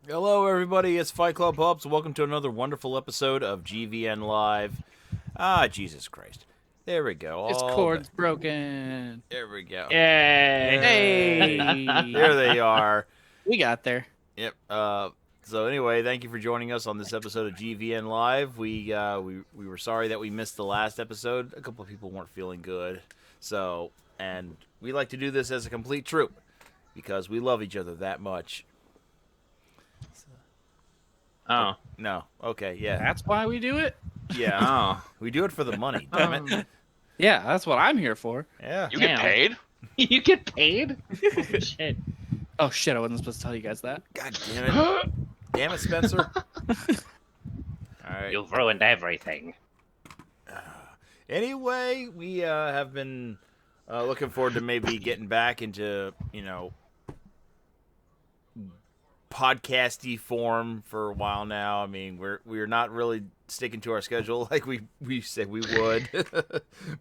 Hello, everybody. It's Fight Club Pups. Welcome to another wonderful episode of GVN Live. Ah, Jesus Christ. There we go. Discord's broken. There we go. Yay! Hey. There they are. We got there. Yep. So anyway, thank you for joining us on this episode of GVN Live. We were sorry that we missed the last episode. A couple of people weren't feeling good. And we like to do this as a complete troop because we love each other that much. Oh. No. Okay, yeah. That's why we do it? Yeah. Oh. We do it for the money, damn it. Yeah, that's what I'm here for. Yeah. You get Damn. paid? You get paid? Oh, shit. Oh, shit, I wasn't supposed to tell you guys that. God damn it. Damn it, Spencer. Alright. You've ruined everything. Anyway, we have been looking forward to maybe getting back into, podcasty form for a while now. I mean, we're not really sticking to our schedule like we said we would,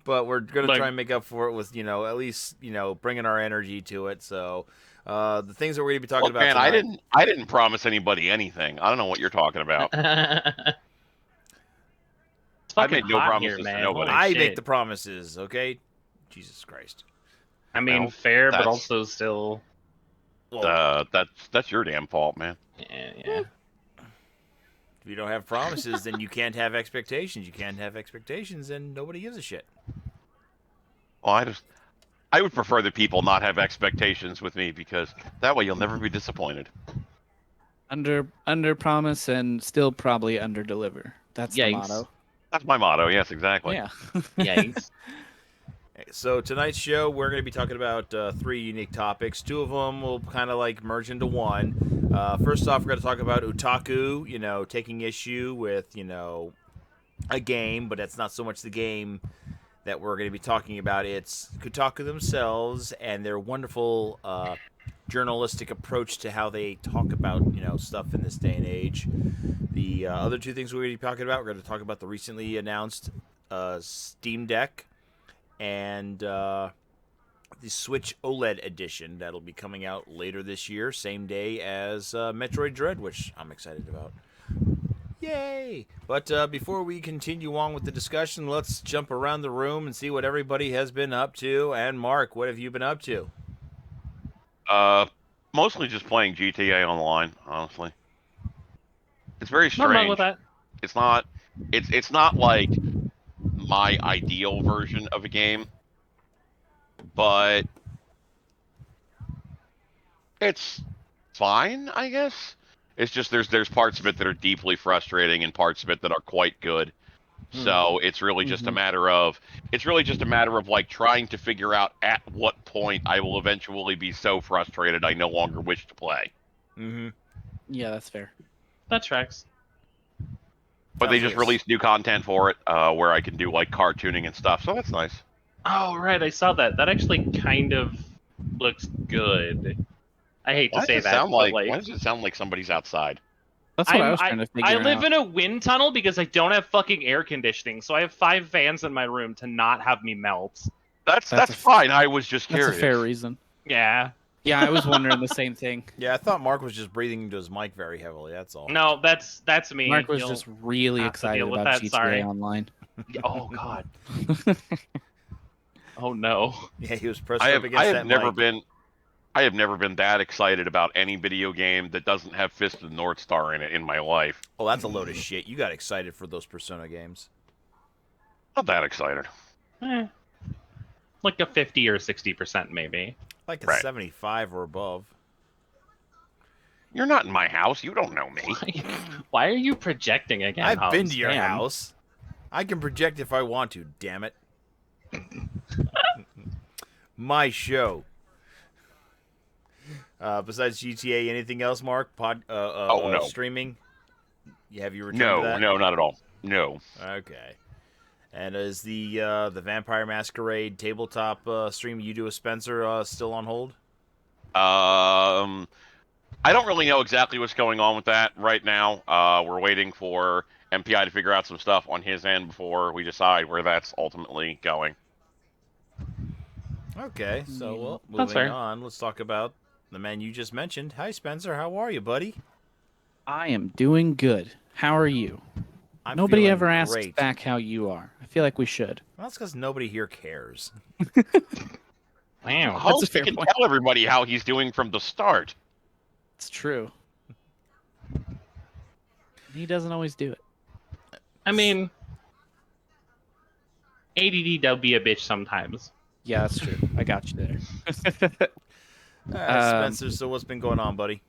but we're gonna try and make up for it with at least bringing our energy to it. So the things that we're gonna be talking Look, about man, tonight, I didn't promise anybody anything. I don't know what you're talking about. It's I fucking made no hot promises here, to man. nobody. Holy I shit. make the promises. Okay, Jesus Christ. I mean, Well, fair, but that's- also still. Well, That's your damn fault, man. Yeah. if you don't have promises, then you can't have expectations. You can't have expectations, and nobody gives a shit. Well, I would prefer that people not have expectations with me because that way you'll never be disappointed. Under promise and still probably under deliver. That's the Yikes. motto. That's my motto. Yes, exactly. Yeah. Yikes. So tonight's show, we're going to be talking about 3 unique topics. 2 of them will kind of like merge into one. First off, we're going to talk about otaku, taking issue with, a game, but that's not so much the game that we're going to be talking about. It's Kotaku themselves and their wonderful journalistic approach to how they talk about, stuff in this day and age. The other 2 things we're going to be talking about, we're going to talk about the recently announced Steam Deck and the Switch OLED edition that'll be coming out later this year, same day as Metroid Dread, which I'm excited about. Yay! But before we continue on with the discussion, let's jump around the room and see what everybody has been up to. And Mark, what have you been up to? Mostly just playing GTA Online, honestly. It's very Nothing wrong strange. with that. It's not. It's not like my ideal version of a game, but it's fine, I guess. It's just there's parts of it that are deeply frustrating and parts of it that are quite good. So it's really just a matter of like trying to figure out at what point I will eventually be so frustrated I no longer wish to play. Mm-hmm. Yeah, that's fair. That tracks. But they just released new content for it, where I can do like cartooning and stuff. So that's nice. Oh, right. I saw that. That actually kind of looks good. I hate to say that. But Why does it sound like somebody's outside? That's what I was trying to figure I out. live in a wind tunnel because I don't have fucking air conditioning, so I have 5 fans in my room to not have me melt. That's That's a- fine. I was just That's curious. a fair reason. Yeah. Yeah, I was wondering the same thing. Yeah, I thought Mark was just breathing into his mic very heavily. That's all. No, that's me. Mark was You'll just really have to excited deal with about that, GTA sorry. Online. Oh god. Oh no. Yeah, he was pressed I up have against that mic. I have never been that excited about any video game that doesn't have Fist of the North Star in it in my life. Oh, that's a load of shit. You got excited for those Persona games. Not that excited. Like a 50 or 60% maybe. Like a Right. 75 or above. You're not in my house. You don't know me. Why are you projecting again? I've been Holmes? to your Damn. house. I can project if I want to, damn it. My show. Besides GTA, anything else, Mark? No. Streaming? Have you returned No, to that? no, not at all. No. Okay. And is the Vampire Masquerade tabletop stream you do with Spencer still on hold? I don't really know exactly what's going on with that right now. We're waiting for MPI to figure out some stuff on his end before we decide where that's ultimately going. Okay, so well, That's moving fair. on, let's talk about the man you just mentioned. Hi, Spencer. How are you, buddy? I am doing good. How are you? I'm Nobody feeling ever asks great. back how you are. I feel like we should. Well, that's because nobody here cares. Wow. That's a Host, he fair can point. tell everybody how he's doing from the start. It's true. He doesn't always do it. I mean, ADD will be a bitch sometimes. Yeah, that's true. I got you there. Spencer, so what's been going on, buddy?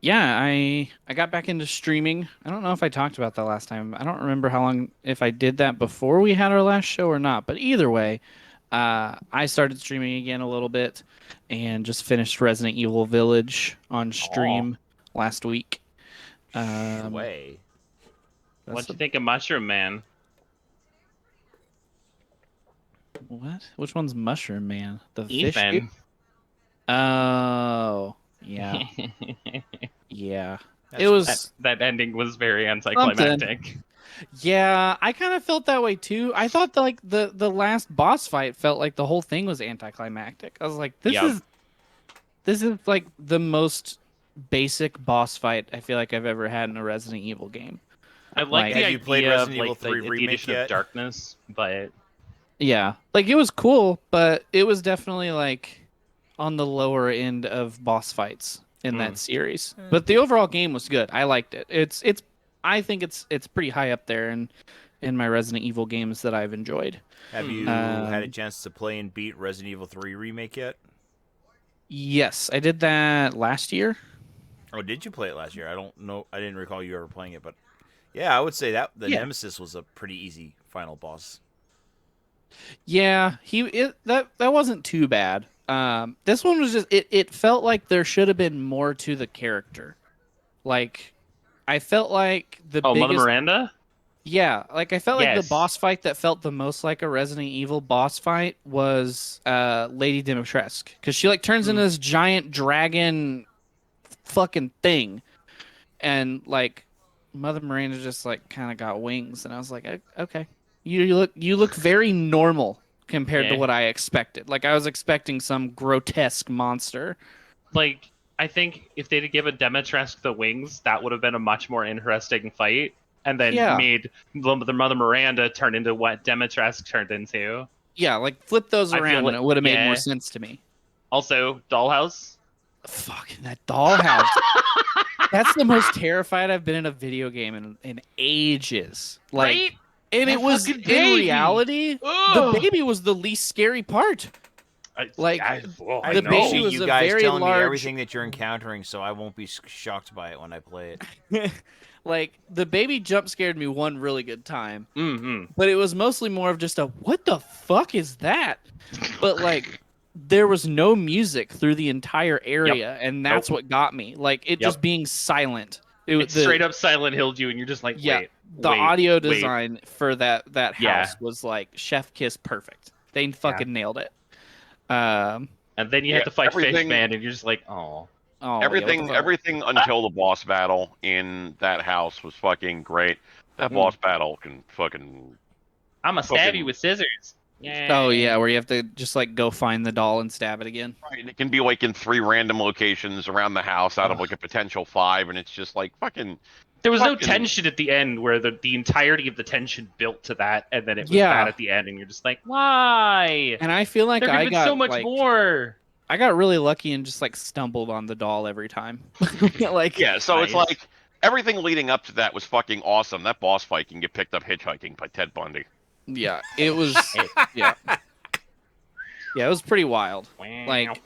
Yeah, I got back into streaming. I don't know if I talked about that last time. I don't remember how long if I did that before we had our last show or not. But either way, I started streaming again a little bit and just finished Resident Evil Village on stream last week. Way. What'd you think of Mushroom Man? What? Which one's Mushroom Man? The fish Ethan. dude? Oh, yeah, yeah. That's It was That ending was very anticlimactic. Yeah, I kind of felt that way too. I thought the last boss fight felt like the whole thing was anticlimactic. I was like, Yep. this is like the most basic boss fight I feel like I've ever had in a Resident Evil game. I like Like, the have you played idea Resident of Evil like 3 the Remake addition yet? of darkness, but Yeah, like it was cool, but it was definitely like on the lower end of boss fights in that series. But the overall game was good. I liked it. It's I think it's pretty high up there in my Resident Evil games that I've enjoyed. Have you had a chance to play and beat Resident Evil 3 Remake yet? Yes, I did that last year. Oh, did you play it last year? I don't know. I didn't recall you ever playing it, but yeah, I would say that the Yeah. Nemesis was a pretty easy final boss. Yeah, that wasn't too bad. This one was just it felt like there should have been more to the character. Like I felt like the Mother biggest Miranda? Yeah, like I felt like the Yes. boss fight that felt the most like a Resident Evil boss fight was Lady Dimitrescu, because she like turns into this giant dragon fucking thing, and like Mother Miranda just like kind of got wings, and I was like, okay, you look very normal compared to Yeah. what I expected. Like I was expecting some grotesque monster. Like, I think if they'd have given Demetresk the wings, that would have been a much more interesting fight. And then Yeah. made the Mother Miranda turn into what Demetresk turned into. Yeah, like flip those I feel around, like- and it would have made yeah. more sense to me. Also, Dollhouse. Fucking that dollhouse. That's the most terrified I've been in a video game in ages. Like, Right? and That it was fucking in baby. reality, the Ugh. baby was the least scary part. Like, I The know baby was you a guys very telling me large- everything that you're encountering, so I won't be shocked by it when I play it. like the baby jump scared me one really good time, Mm-hmm. but it was mostly more of just a what the fuck is that? But like there was no music through the entire area, and that's what got me. Like it just being silent. It was It's straight up Silent Hilled you, and you're just like, Yeah, wait. the wait, audio wait. design for that Yeah. house was like chef kiss perfect. They fucking nailed it. Um, And then you have Yeah, to fight everything- Fishman, and you're just like, oh. oh, everything yeah, everything until the boss battle in that house was fucking great. That Mhm. boss battle can fucking I'm gonna stab Fucking- you with scissors. Yeah. Oh yeah, where you have to just like go find the doll and stab it again. right. It can be like in 3 random locations around the house out of like a potential 5, and it's just like fucking. There was no fucking- tension at the end where the entirety of the tension built to that, and then it was Yeah. that at the end, and you're just like, why? And I feel like There could I have been got so much like, more. I got really lucky and just like stumbled on the doll every time. Like Yeah, so it's Nice. like everything leading up to that was fucking awesome. That boss fight can get picked up hitchhiking by Ted Bundy. yeah, it was yeah. Yeah, it was pretty wild. Wow. Like,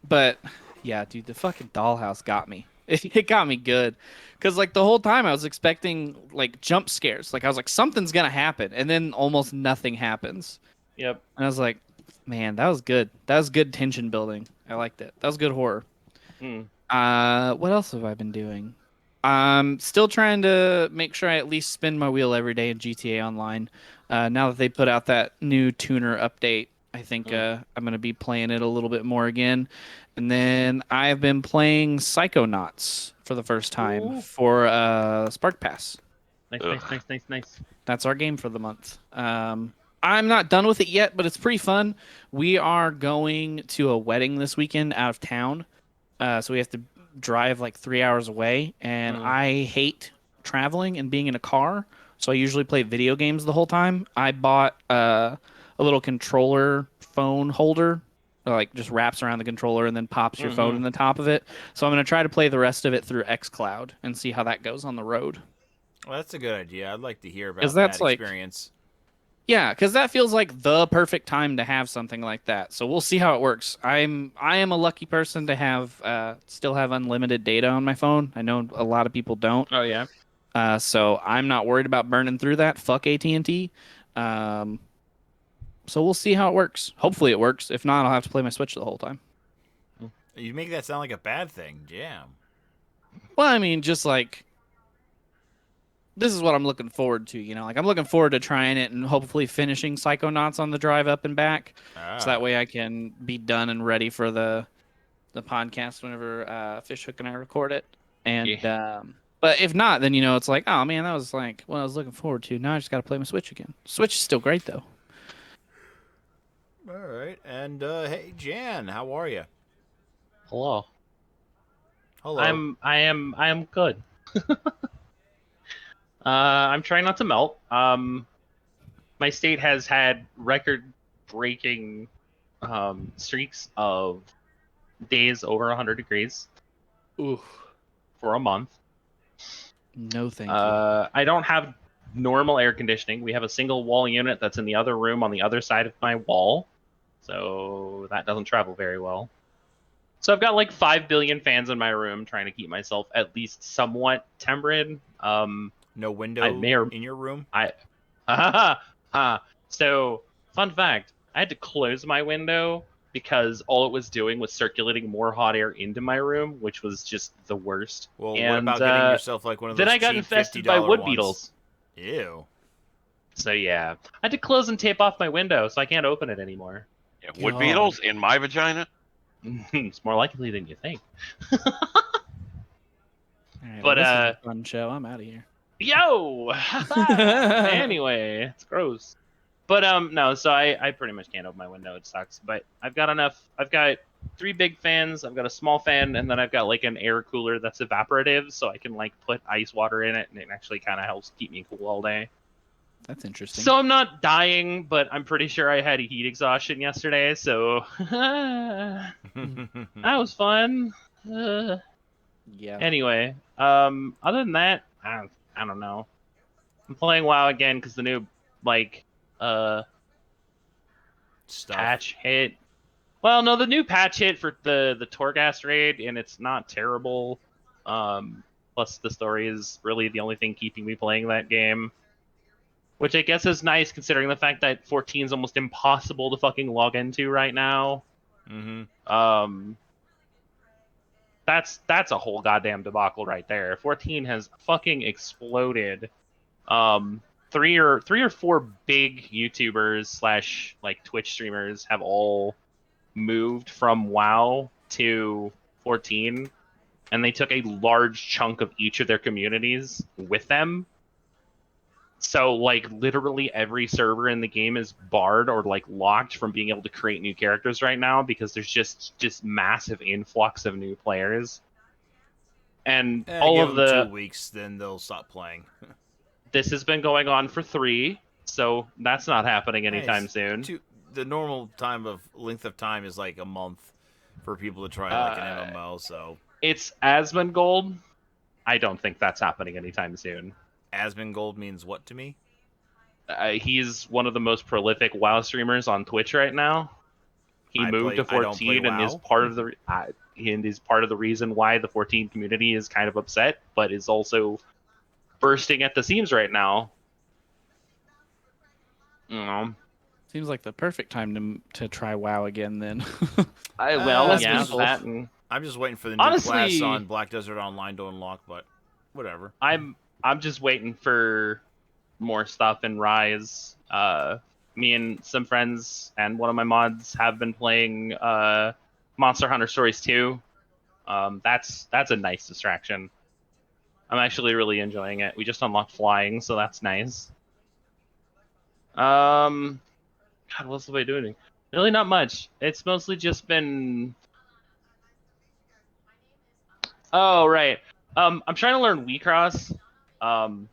but yeah, dude, the fucking dollhouse got me. It got me good, because like the whole time I was expecting like jump scares. Like I was like something's gonna happen, and then almost nothing happens. Yep. And I was like, man, that was good. That was good tension building. I liked it. That was good horror. Hmm. What else have I been doing? I'm still trying to make sure I at least spin my wheel every day in GTA Online. Now that they put out that new tuner update, I think I'm going to be playing it a little bit more again. And then I've been playing Psychonauts for the first time Ooh. for Spark Pass. Nice, Ugh. nice. That's our game for the month. I'm not done with it yet, but it's pretty fun. We are going to a wedding this weekend out of town. So we have to drive like 3 hours away, and I hate traveling and being in a car. So I usually play video games the whole time. I bought a little controller phone holder, like just wraps around the controller and then pops your phone in the top of it. So I'm gonna try to play the rest of it through xCloud and see how that goes on the road. Well, that's a good idea. I'd like to hear Because about that's that like, experience. yeah, because that feels like the perfect time to have something like that. So we'll see how it works. I am a lucky person to have still have unlimited data on my phone. I know a lot of people don't. Oh yeah. So I'm not worried about burning through that. Fuck AT&T. Um, so we'll see how it works. Hopefully it works. If not, I'll have to play my Switch the whole time. You make that sound like a bad thing. Damn. Well, I mean, just like this is what I'm looking forward to. You know, like I'm looking forward to trying it and hopefully finishing Psychonauts on the drive up and back. So that way I can be done and ready for the podcast whenever Fishhook and I record it. And but if not, then it's like, oh man, that was like what I was looking forward to. Now I just got to play my Switch again. Switch is still great though. All right. And hey, Jan, how are you? Hello. Hello. I am good. I'm trying not to melt. My state has had record-breaking streaks of days over 100 degrees. Ooh. For a month. No, thank you. I don't have normal air conditioning. We have a single wall unit that's in the other room on the other side of my wall, so that doesn't travel very well. So I've got like 5 billion fans in my room trying to keep myself at least somewhat temperate. No window in your room? So, fun fact, I had to close my window because all it was doing was circulating more hot air into my room, which was just the worst. Well, and, what about getting yourself like one of those then I got cheap infested $50 by wood ones? beetles. Ew. So yeah, I had to close and tape off my window, so I can't open it anymore. Yeah, wood beetles in my vagina? It's more likely than you think. Right, But this is a fun show. I'm out of here. Yo. Anyway, it's gross. But no, so I pretty much can't open my window. It sucks. But I've got enough. I've got 3 big fans. I've got a small fan, and then I've got like an air cooler that's evaporative, so I can like put ice water in it, and it actually kind of helps keep me cool all day. That's interesting. So I'm not dying, but I'm pretty sure I had heat exhaustion yesterday, so that was fun. Yeah. Anyway, other than that, I don't know. I'm playing WoW again because the new Stuff. patch hit. Well, no, the new patch hit for the Torghast raid, and it's not terrible. Plus, the story is really the only thing keeping me playing that game. Which I guess is nice considering the fact that 14 is almost impossible to fucking log into right now. Mm-hmm. That's a whole goddamn debacle right there. 14 has fucking exploded. Three or four big YouTubers slash like Twitch streamers have all moved from WoW to 14, and they took a large chunk of each of their communities with them. So, like, literally every server in the game is barred or, like, locked from being able to create new characters right now because there's just massive influx of new players. And all give of them the... 2 weeks, then they'll stop playing. This has been going on for 3, so that's not happening anytime soon. The normal length of time is like a month for people to try like an MMO, so... It's Asmongold. I don't think that's happening anytime soon. Asmongold means what to me? He's one of the most prolific WoW streamers on Twitch right now. He moved to 14 and is part of the reason why the 14 community is kind of upset, but is also bursting at the seams right now. Seems like the perfect time to try WoW again. Then. I'm just waiting for the new class on Black Desert Online to unlock, but whatever. I'm just waiting for more stuff in Rise. Me and some friends and one of my mods have been playing Monster Hunter Stories 2. That's a nice distraction. I'm actually really enjoying it. We just unlocked flying, so that's nice. God, what's the way doing? Really not much. It's mostly just been Oh, right. I'm trying to learn WeCross. Um,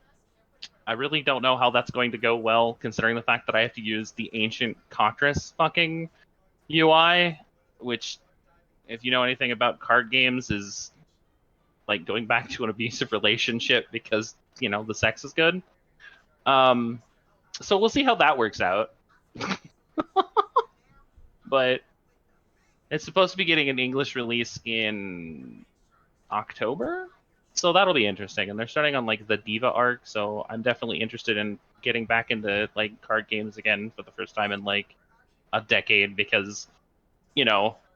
I really don't know how that's going to go well, considering the fact that I have to use the ancient Cockrus fucking UI, which, if you know anything about card games, is like going back to an abusive relationship because the sex is good. Um, so we'll see how that works out. But it's supposed to be getting an English release in October, so that'll be interesting. And they're starting on like the Diva arc, so I'm definitely interested in getting back into like card games again for the first time in like a decade because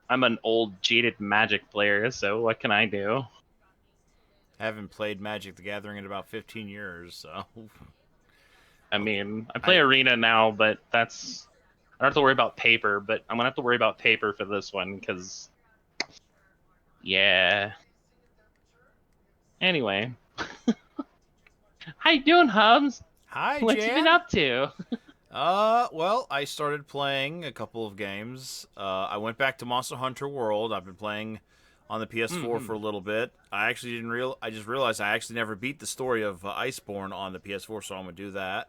I'm an old jaded Magic player, so what can I do? I haven't played Magic the Gathering in about 15 years, so I okay. mean, I play Arena now, but I don't have to worry about paper, but I'm gonna have to worry about paper for this one because yeah. Anyway, how you doing, Hubs? Hi, What you been Jan. up to? Well, I started playing a couple of games. I went back to Monster Hunter World. I've been playing on the PS4 for a little bit. I actually didn't real. I just realized I actually never beat the story of Iceborne on the PS4, so I'm gonna do that.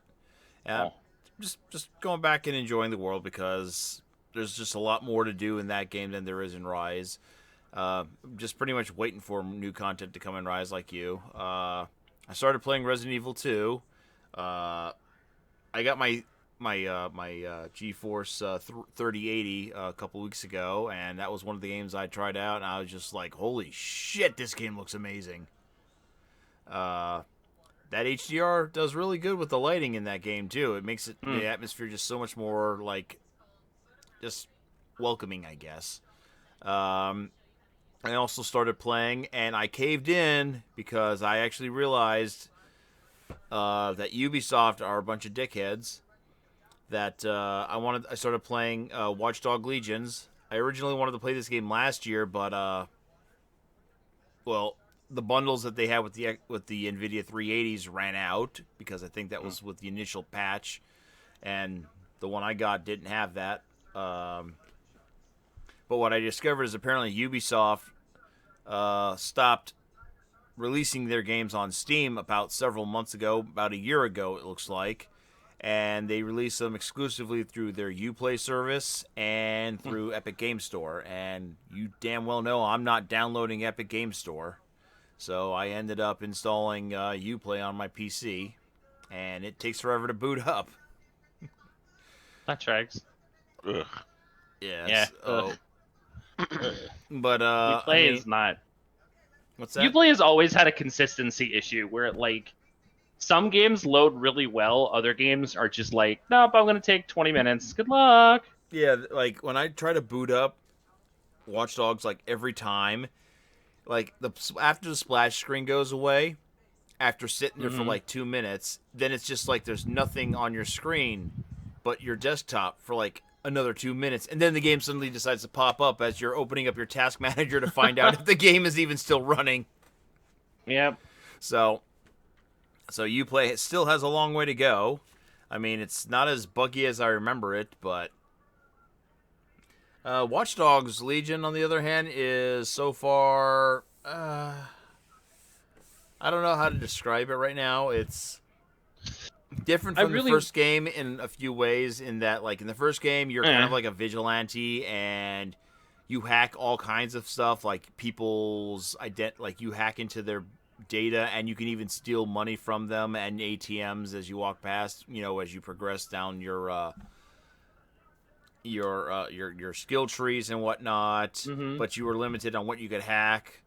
And Oh. just going back and enjoying the world because there's just a lot more to do in that game than there is in Rise. Just pretty much waiting for new content to come in Rise, like you. I started playing Resident Evil 2. I got my GeForce 3080 a couple weeks ago, and that was one of the games I tried out, and I was just like, "Holy shit, this game looks amazing!" That HDR does really good with the lighting in that game too. It makes the atmosphere just so much more like just welcoming, I guess. I also started playing, and I caved in because I actually realized that Ubisoft are a bunch of dickheads. That I started playing Watchdog Legions. I originally wanted to play this game last year, but well, the bundles that they had with the Nvidia 380s ran out because I think that was with the initial patch, and the one I got didn't have that. But what I discovered is apparently Ubisoft stopped releasing their games on Steam about several months ago, about a year ago it looks like, and they release them exclusively through their Uplay service and through Epic Game Store. And you damn well know I'm not downloading Epic Game Store, so I ended up installing Uplay on my PC, and it takes forever to boot up. That tracks. Ugh. Yes. Yeah. Oh. But Uplay is not. What's that? Uplay has always had a consistency issue where some games load really well, other games are just like, nope, I'm gonna take 20 minutes. Good luck. Yeah, like when I try to boot up Watch Dogs, like every time, like after the splash screen goes away, after sitting there for like 2 minutes, then it's just like there's nothing on your screen but your desktop for like another 2 minutes, and then the game suddenly decides to pop up as you're opening up your task manager to find out if the game is even still running. Yep. So Uplay it still has a long way to go. I mean, it's not as buggy as I remember it, but Watchdogs Legion, on the other hand, is so far. I don't know how to describe it right now. It's different from the first game in a few ways. In that, like in the first game, you're kind of like a vigilante, and you hack all kinds of stuff, like people's like you hack into their data, and you can even steal money from them and ATMs as you walk past. As you progress down your skill trees and whatnot, but you were limited on what you could hack.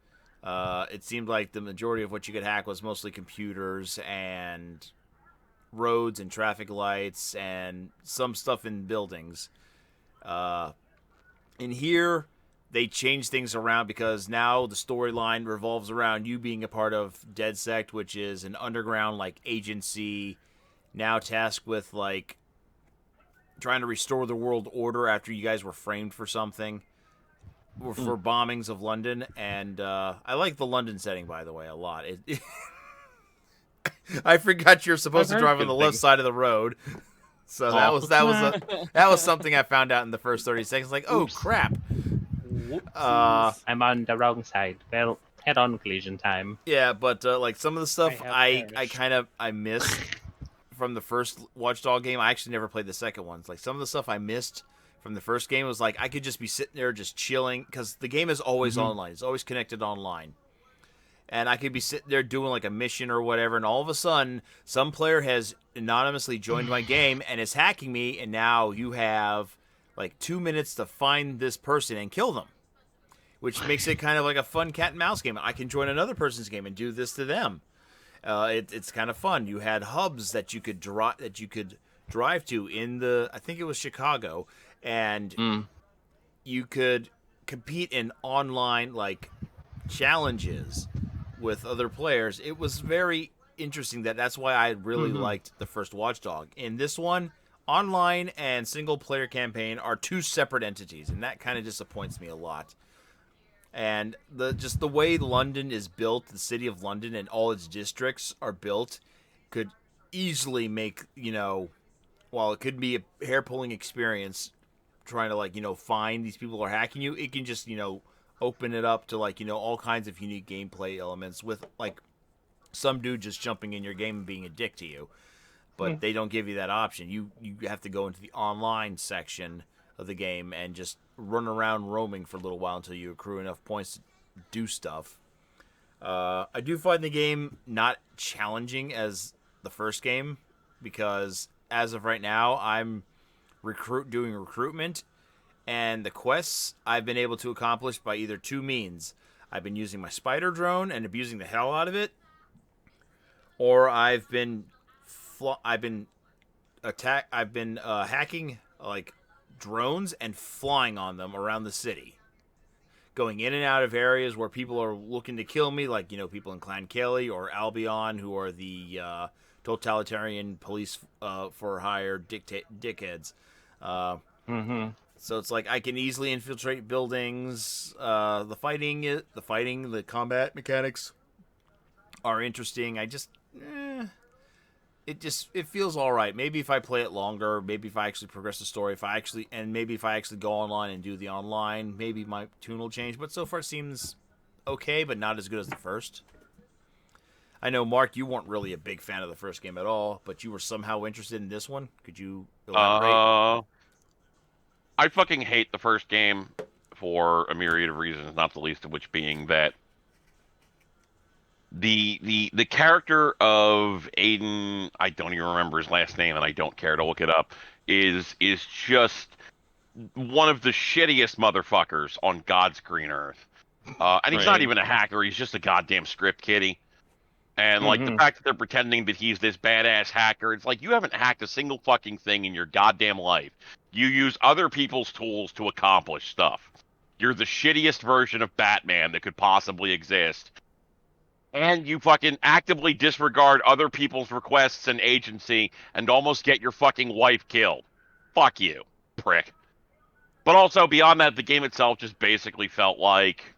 It seemed like the majority of what you could hack was mostly computers and roads and traffic lights and some stuff in buildings. In here, they changed things around because now the storyline revolves around you being a part of DedSect, which is an underground like agency now tasked with like trying to restore the world order after you guys were framed for something, for bombings of London. And I like the London setting, by the way, a lot. I forgot you're supposed to drive on the left side of the road, so that was something I found out in the first 30 seconds. Like, oh crap, I'm on the wrong side. Well, head-on collision time. Yeah, but like some of the stuff I have I kind of I missed from the first Watchdog game. I actually never played the second one. Like some of the stuff I missed from the first game was like I could just be sitting there just chilling because the game is always online. It's always connected online. And I could be sitting there doing like a mission or whatever, and all of a sudden, some player has anonymously joined my game and is hacking me, and now you have like 2 minutes to find this person and kill them, which makes it kind of like a fun cat and mouse game. I can join another person's game and do this to them. It's kind of fun. You had hubs that you could drive to in the, I think it was Chicago, and you could compete in online like challenges with other players. It was very interesting. That's why I really liked the first Watchdog. In this one, online and single player campaign are two separate entities, and that kind of disappoints me a lot. And the way London is built, the city of London and all its districts are built, could easily make, while it could be a hair pulling experience trying to find these people who are hacking you, it can just open it up to all kinds of unique gameplay elements with like some dude just jumping in your game and being a dick to you. But they don't give you that option. You have to go into the online section of the game and just run around roaming for a little while until you accrue enough points to do stuff. I do find the game not challenging as the first game because as of right now I'm doing recruitment, and the quests I've been able to accomplish by either two means. I've been using my spider drone and abusing the hell out of it, or I've been hacking like drones and flying on them around the city, going in and out of areas where people are looking to kill me, like people in Clan Kelly or Albion, who are the totalitarian police for hire dickheads. So it's like I can easily infiltrate buildings. The combat mechanics are interesting. It feels all right. Maybe if I play it longer, maybe if I actually progress the story, maybe if I actually go online and do the online, maybe my tune will change. But so far it seems okay, but not as good as the first. I know, Mark, you weren't really a big fan of the first game at all, but you were somehow interested in this one. Could you elaborate? I fucking hate the first game for a myriad of reasons, not the least of which being that the character of Aiden, I don't even remember his last name, and I don't care to look it up, is just one of the shittiest motherfuckers on God's green earth. And he's not even a hacker; he's just a goddamn script kiddie. And like the fact that they're pretending that he's this badass hacker, it's like you haven't hacked a single fucking thing in your goddamn life. You use other people's tools to accomplish stuff. You're the shittiest version of Batman that could possibly exist. And you fucking actively disregard other people's requests and agency and almost get your fucking wife killed. Fuck you, prick. But also, beyond that, the game itself just basically felt like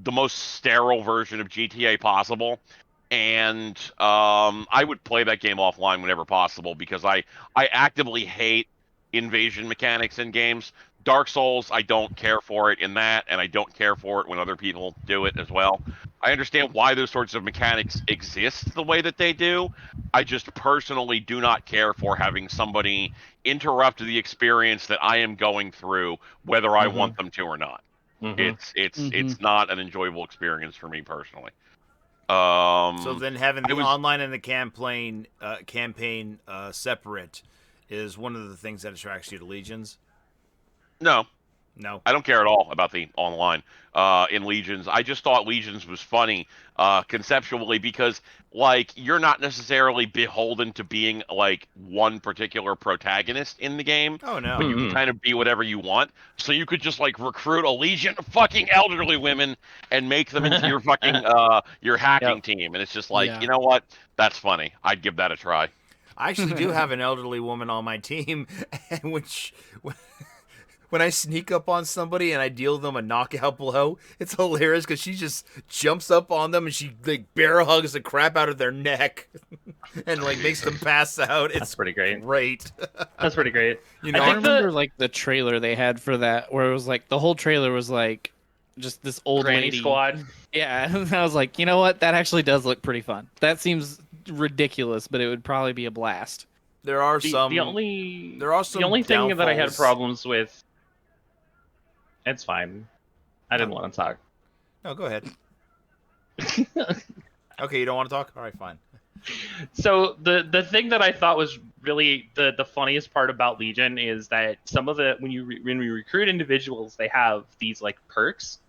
the most sterile version of GTA possible. And I would play that game offline whenever possible because I actively hate invasion mechanics in games. Dark Souls, I don't care for it in that, and I don't care for it when other people do it as well. I understand why those sorts of mechanics exist the way that they do. I just personally do not care for having somebody interrupt the experience that I am going through, whether I want them to or not. It's not an enjoyable experience for me personally. So then having the online and the campaign separate is one of the things that attracts you to Legions? No. No. I don't care at all about the online in Legions. I just thought Legions was funny conceptually because, like, you're not necessarily beholden to being, like, one particular protagonist in the game. Oh, no. But you can kind of be whatever you want. So you could just, like, recruit a legion of fucking elderly women and make them into your fucking, your hacking team. And it's just like, you know what? That's funny. I'd give that a try. I actually do have an elderly woman on my team, and when I sneak up on somebody and I deal them a knockout blow, it's hilarious because she just jumps up on them and she like bear hugs the crap out of their neck and like makes them pass out. It's pretty great. Great. That's pretty great. I remember like the trailer they had for that, where it was like the whole trailer was like just this old Granny lady. Squad. Yeah, and I was like, you know what? That actually does look pretty fun. That seems ridiculous, but it would probably be a blast. There are The some. only There are the some only thing that I had downfalls. problems with. It's fine. I didn't No. want to talk. No, go ahead. Okay, you don't want to talk? All right, fine. So the thing that I thought was really the funniest part about Legion is that some of the when we recruit individuals, they have these like perks,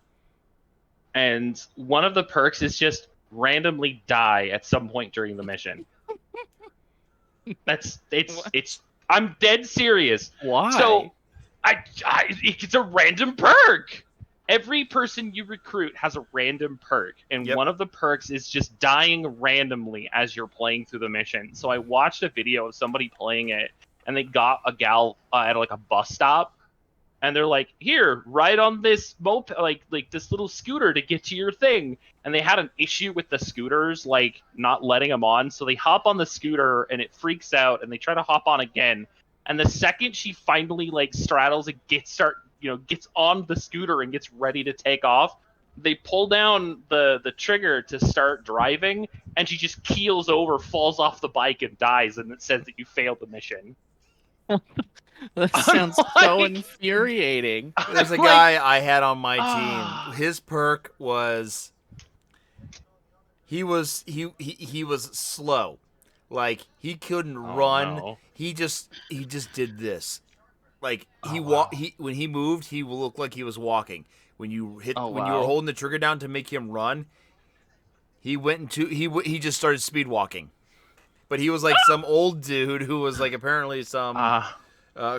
and one of the perks is just randomly die at some point during the mission. That's it's I'm dead serious. Why? So it's a random perk. Every person you recruit has a random perk, and Yep. one of the perks is just dying randomly as you're playing through the mission. So I watched a video of somebody playing it, and they got a gal at like a bus stop, and they're like, "Here, ride on this moped, like this little scooter to get to your thing." And they had an issue with the scooters, like not letting them on, so they hop on the scooter, and it freaks out, and they try to hop on again. And the second she finally like straddles and gets on the scooter and gets ready to take off, they pull down the trigger to start driving, and she just keels over, falls off the bike, and dies. And it says that you failed the mission. That I'm sounds so like- infuriating. There's a I'm guy I had on my Ah. team. His perk was he was slow. Like he couldn't run. no. He just did this. Like he wow. when he moved, he looked like he was walking. When you when you were wow. holding the trigger down to make him run, he went into he just started speed walking. But he was like some old dude who was like apparently some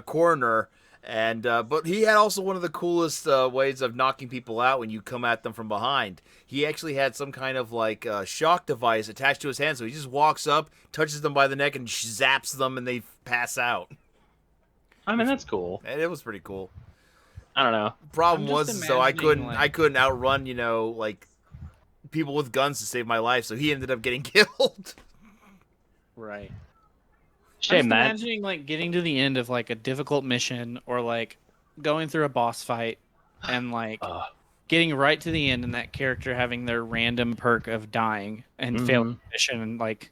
coroner, and but he had also one of the coolest ways of knocking people out when you come at them from behind. He actually had some kind of like shock device attached to his hand, so he just walks up, touches them by the neck, and zaps them, and they pass out. I mean, that's cool. And it was pretty cool. I don't know. Problem I'm just was, so I imagining, I couldn't outrun like people with guns to save my life, so he ended up getting killed. Right. I'm Shame just that. imagining like getting to the end of like a difficult mission or like going through a boss fight and like getting right to the end and that character having their random perk of dying and failing the mission, and like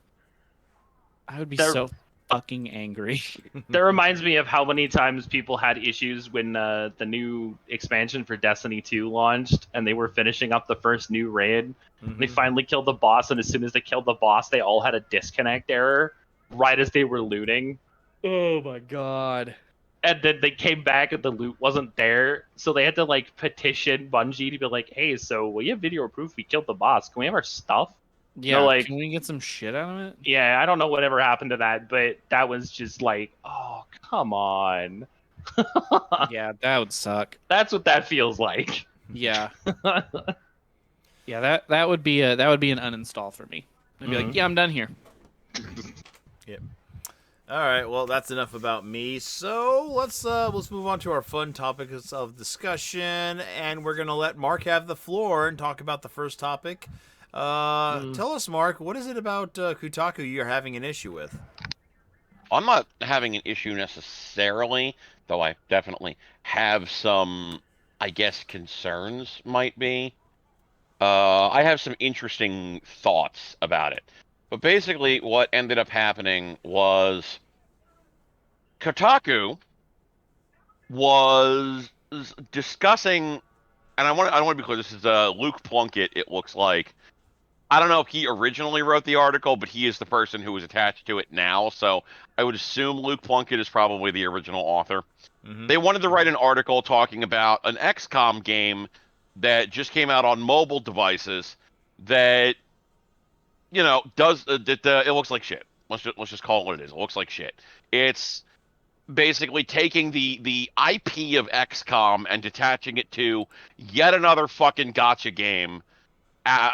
I would be so fucking angry. That reminds me of how many times people had issues when the new expansion for Destiny 2 launched, and they were finishing up the first new raid. They finally killed the boss, and as soon as they killed the boss, they all had a disconnect error right as they were looting. Oh my god. And then they came back and the loot wasn't there, so they had to like petition Bungie to be like, "Hey, so we have video proof we killed the boss. Can we have our stuff?" Yeah, like- can we get some shit out of it? Yeah, I don't know whatever happened to that, but that was just like, oh, come on. Yeah, that would suck. That's what that feels like. Yeah. Yeah, that would be an uninstall for me. I'd be like, yeah, I'm done here. Yep. All right. Well, that's enough about me. So let's move on to our fun topics of discussion, and we're gonna let Mark have the floor and talk about the first topic. Tell us, Mark, what is it about Kotaku you're having an issue with? I'm not having an issue necessarily, though I definitely have some, I guess, concerns might be. I have some interesting thoughts about it. But basically, what ended up happening was Kotaku was discussing, and I want to be clear. This is Luke Plunkett. It looks like. I don't know if he originally wrote the article, but he is the person who is attached to it now. So I would assume Luke Plunkett is probably the original author. They wanted to write an article talking about an XCOM game that just came out on mobile devices that, you know, it looks like shit. Let's just call it what it is. It looks like shit. It's basically taking the IP of XCOM and detaching it to yet another fucking gotcha game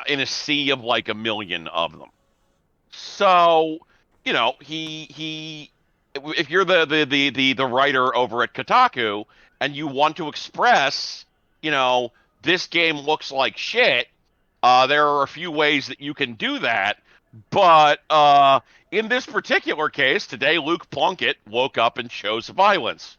in a sea of like a million of them. So, you know, he if you're the writer over at Kotaku and you want to express, you know, this game looks like shit, there are a few ways that you can do that. But in this particular case, today Luke Plunkett woke up and chose violence.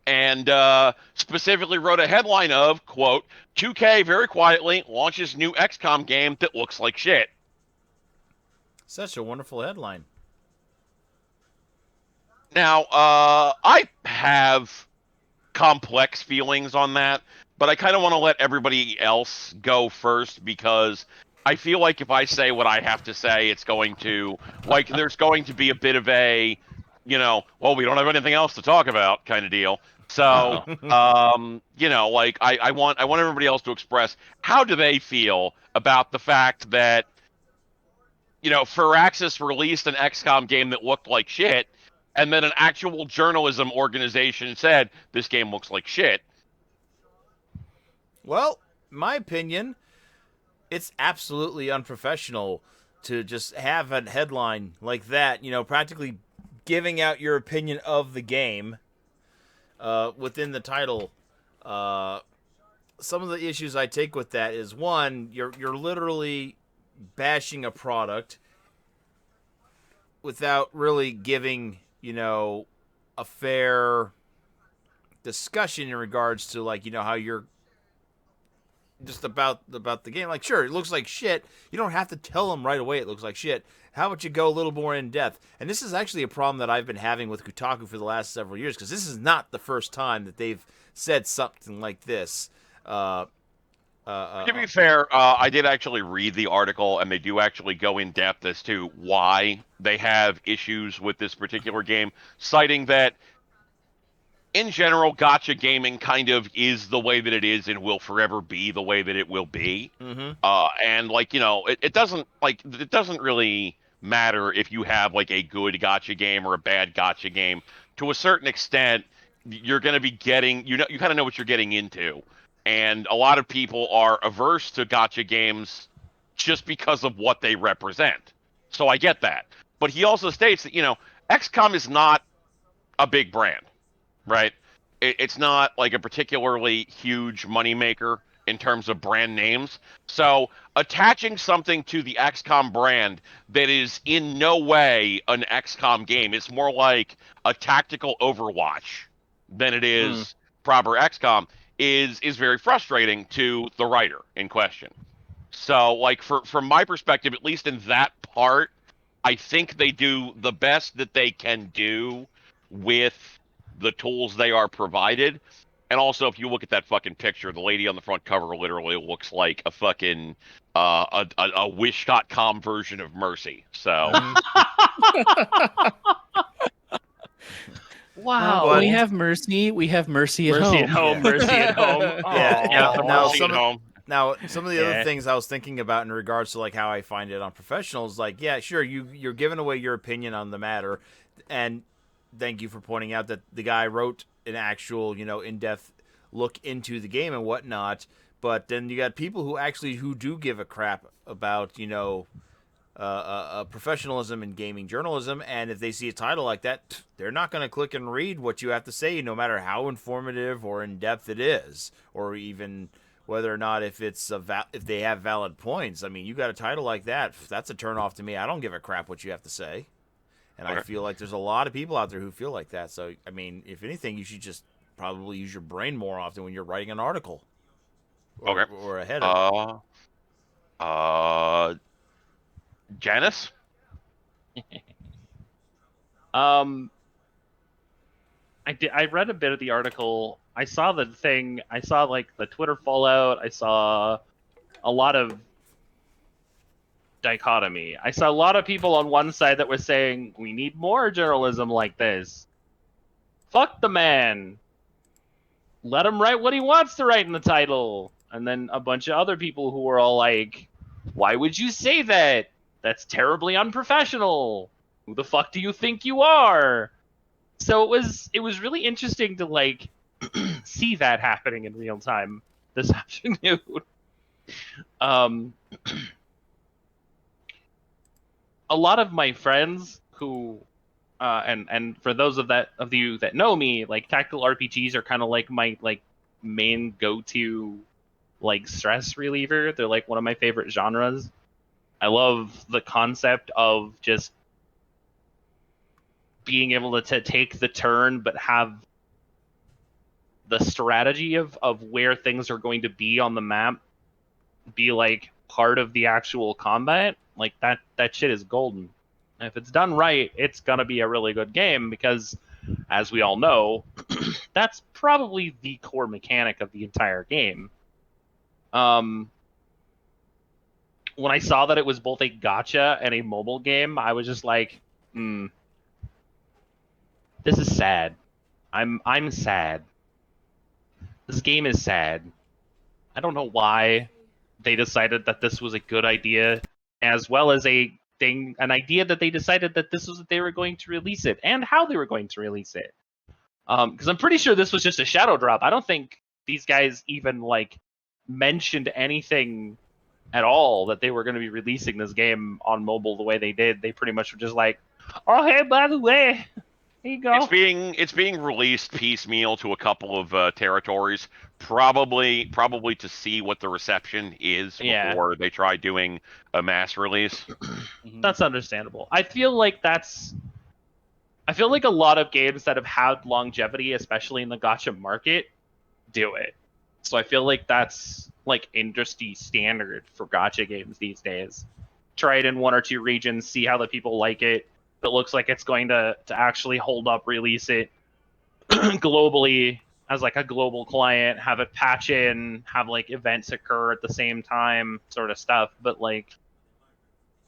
and specifically wrote a headline of, quote, 2K very quietly launches new XCOM game that looks like shit. Such a wonderful headline. Now, I have complex feelings on that, but I kind of want to let everybody else go first because I feel like if I say what I have to say, it's going to, like, there's going to be a bit of a, well, we don't have anything else to talk about kind of deal. So, like, I want everybody else to express how do they feel about the fact that, Firaxis released an XCOM game that looked like shit, and then an actual journalism organization said this game looks like shit. Well, my opinion, it's absolutely unprofessional to just have a headline like that, practically giving out your opinion of the game within the title. Some of the issues I take with that is, one, you're literally bashing a product without really giving, a fair discussion in regards to, like, how you're just about the game. Like, sure, it looks like shit. You don't have to tell them right away it looks like shit. How about you go a little more in depth? And this is actually a problem that I've been having with Kotaku for the last several years, because this is not the first time that they've said something like this. To be fair, I did actually read the article, and they do actually go in depth as to why they have issues with this particular game, citing that in general, gotcha gaming kind of is the way that it is and will forever be the way that it will be. Mm-hmm. And like, it doesn't really matter if you have like a good gotcha game or a bad gotcha game. To a certain extent, you're going to be getting, you kind of know what you're getting into. And a lot of people are averse to gotcha games just because of what they represent. So I get that. But he also states that, XCOM is not a big brand, right? It's not like a particularly huge moneymaker in terms of brand names. So attaching something to the XCOM brand that is in no way an XCOM game, it's more like a tactical Overwatch than it is proper XCOM, is very frustrating to the writer in question. So, like, from my perspective, at least in that part, I think they do the best that they can do with the tools they are provided. And also, if you look at that fucking picture, the lady on the front cover literally looks like a fucking a Wish.com version of Mercy. So, Wow. When we have mercy, we have mercy at Mercy home. at home, Yeah. mercy at home. Yeah, the now Mercy at home. Now, some of the Yeah. other things I was thinking about in regards to, like, how I find it unprofessional is, like, yeah, sure, you're giving away your opinion on the matter, and thank you for pointing out that the guy wrote an actual, in-depth look into the game and whatnot. But then you got people who do give a crap about, professionalism in gaming journalism, and if they see a title like that, they're not going to click and read what you have to say, no matter how informative or in depth it is, or even whether or not if it's if they have valid points. I mean, you got a title like that, that's a turnoff to me. I don't give a crap what you have to say, and I feel like there's a lot of people out there who feel like that. So, I mean, if anything, you should just probably use your brain more often when you're writing an article, or a header. Janice? I read a bit of the article. I saw the thing. I saw like the Twitter fallout. I saw a lot of dichotomy. I saw a lot of people on one side that were saying we need more journalism like this. Fuck the man. Let him write what he wants to write in the title. And then a bunch of other people who were all like, why would you say that? That's terribly unprofessional. Who the fuck do you think you are? So it was really interesting to like see that happening in real time this afternoon. A lot of my friends who and for those of you that know me, like tactical RPGs are kind of like my like main go-to like stress reliever. They're like one of my favorite genres. I love the concept of just being able to take the turn but have the strategy of where things are going to be on the map be like part of the actual combat, like that shit is golden. And if it's done right, it's gonna be a really good game because, as we all know, that's probably the core mechanic of the entire game. When I saw that it was both a gacha and a mobile game, I was just like, this is sad. I'm sad. This game is sad. I don't know why they decided that this was a good idea, as well as an idea that they decided that this was they were going to release it and how they were going to release it. Because I'm pretty sure this was just a shadow drop. I don't think these guys even like mentioned anything at all that they were going to be releasing this game on mobile the way they did. They pretty much were just like, "Oh, hey, by the way, here you go." It's being released piecemeal to a couple of territories, probably to see what the reception is Yeah. before they try doing a mass release. That's understandable. I feel like a lot of games that have had longevity, especially in the gacha market, do it. So I feel like that's like industry standard for gacha games these days. Try it in one or two regions, see how the people like it. If it looks like it's going to actually hold up, release it globally as like a global client, have it patch in, have like events occur at the same time, sort of stuff. But like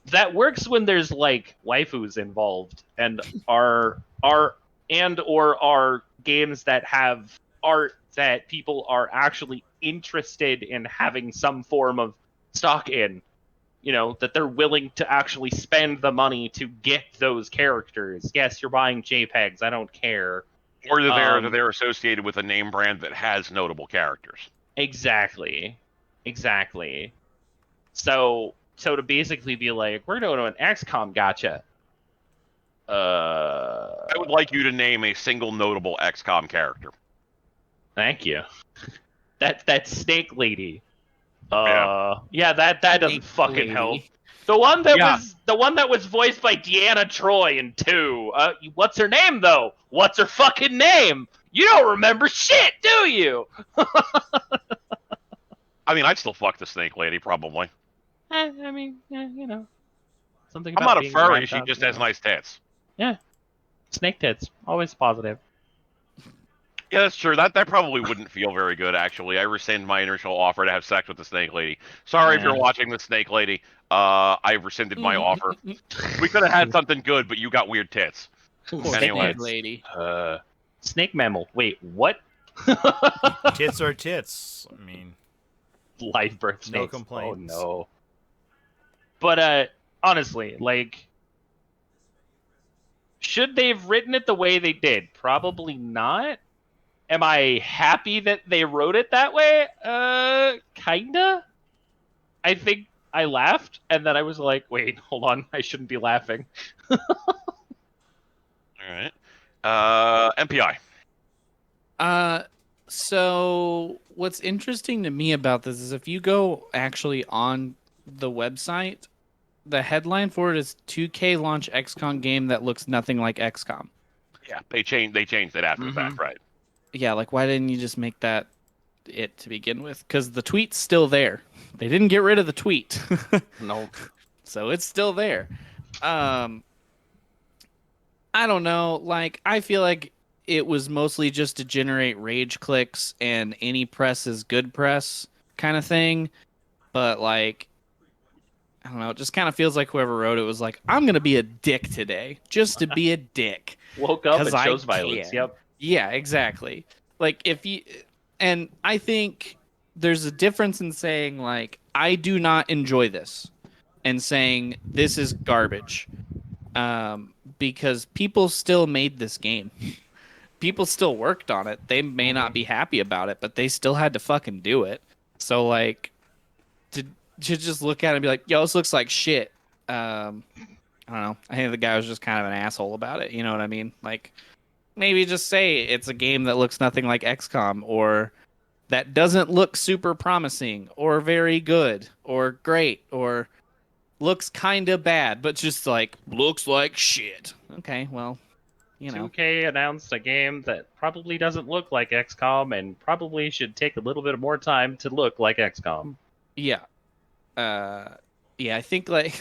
that works when there's like waifus involved and are games that have art that people are actually interested in having some form of stock in. You know, that they're willing to actually spend the money to get those characters. Yes, you're buying JPEGs, I don't care. Or that they're associated with a name brand that has notable characters. Exactly. So to basically be like, we're doing an XCOM gotcha. I would like you to name a single notable XCOM character. Thank you. That snake lady. Yeah. That doesn't Snake fucking lady. help. The one that was voiced by Deanna Troy in 2. What's her name though? What's her fucking name? You don't remember shit, do you? I mean, I'd still fuck the snake lady, probably. I mean, you know, something. I'm about not a being furry, wrapped she up, just you has know. nice tits. Yeah, snake tits, always positive. Yeah, that's true. That probably wouldn't feel very good, actually. I rescind my initial offer to have sex with the snake lady. Sorry if Yeah. you're watching the snake lady. I've rescinded my offer. We could have had something good, but you got weird tits. Poor Anyway. snake lady. Snake mammal. Wait, what? Tits are tits. I mean, Live birth no snakes. complaints. Oh no. But honestly, like, should they have written it the way they did? Probably not. Am I happy that they wrote it that way? Kinda. I think I laughed, and then I was like, wait, hold on, I shouldn't be laughing. All right. MPI. So what's interesting to me about this is if you go actually on the website, the headline for it is 2K launch XCOM game that looks nothing like XCOM. Yeah, they changed it after the fact, right? Yeah, like why didn't you just make that it to begin with? Because the tweet's still there. They didn't get rid of the tweet. No. So it's still there. I don't know. Like, I feel like it was mostly just to generate rage clicks and any press is good press kind of thing. But, like, I don't know. It just kind of feels like whoever wrote it was like, I'm going to be a dick today just to be a dick. Woke up and 'Cause I chose violence. can. Yep. Yeah, exactly. Like, if you. And I think there's a difference in saying, like, I do not enjoy this and saying this is garbage. Because people still made this game. People still worked on it. They may not be happy about it, but they still had to fucking do it. So like to just look at it and be like, yo, this looks like shit. I don't know. I think the guy was just kind of an asshole about it. You know what I mean? Like maybe just say it's a game that looks nothing like XCOM or that doesn't look super promising or very good or great or looks kind of bad, but just like looks like shit. Okay, well, you know. 2K announced a game that probably doesn't look like XCOM and probably should take a little bit more time to look like XCOM. Yeah. Yeah, I think like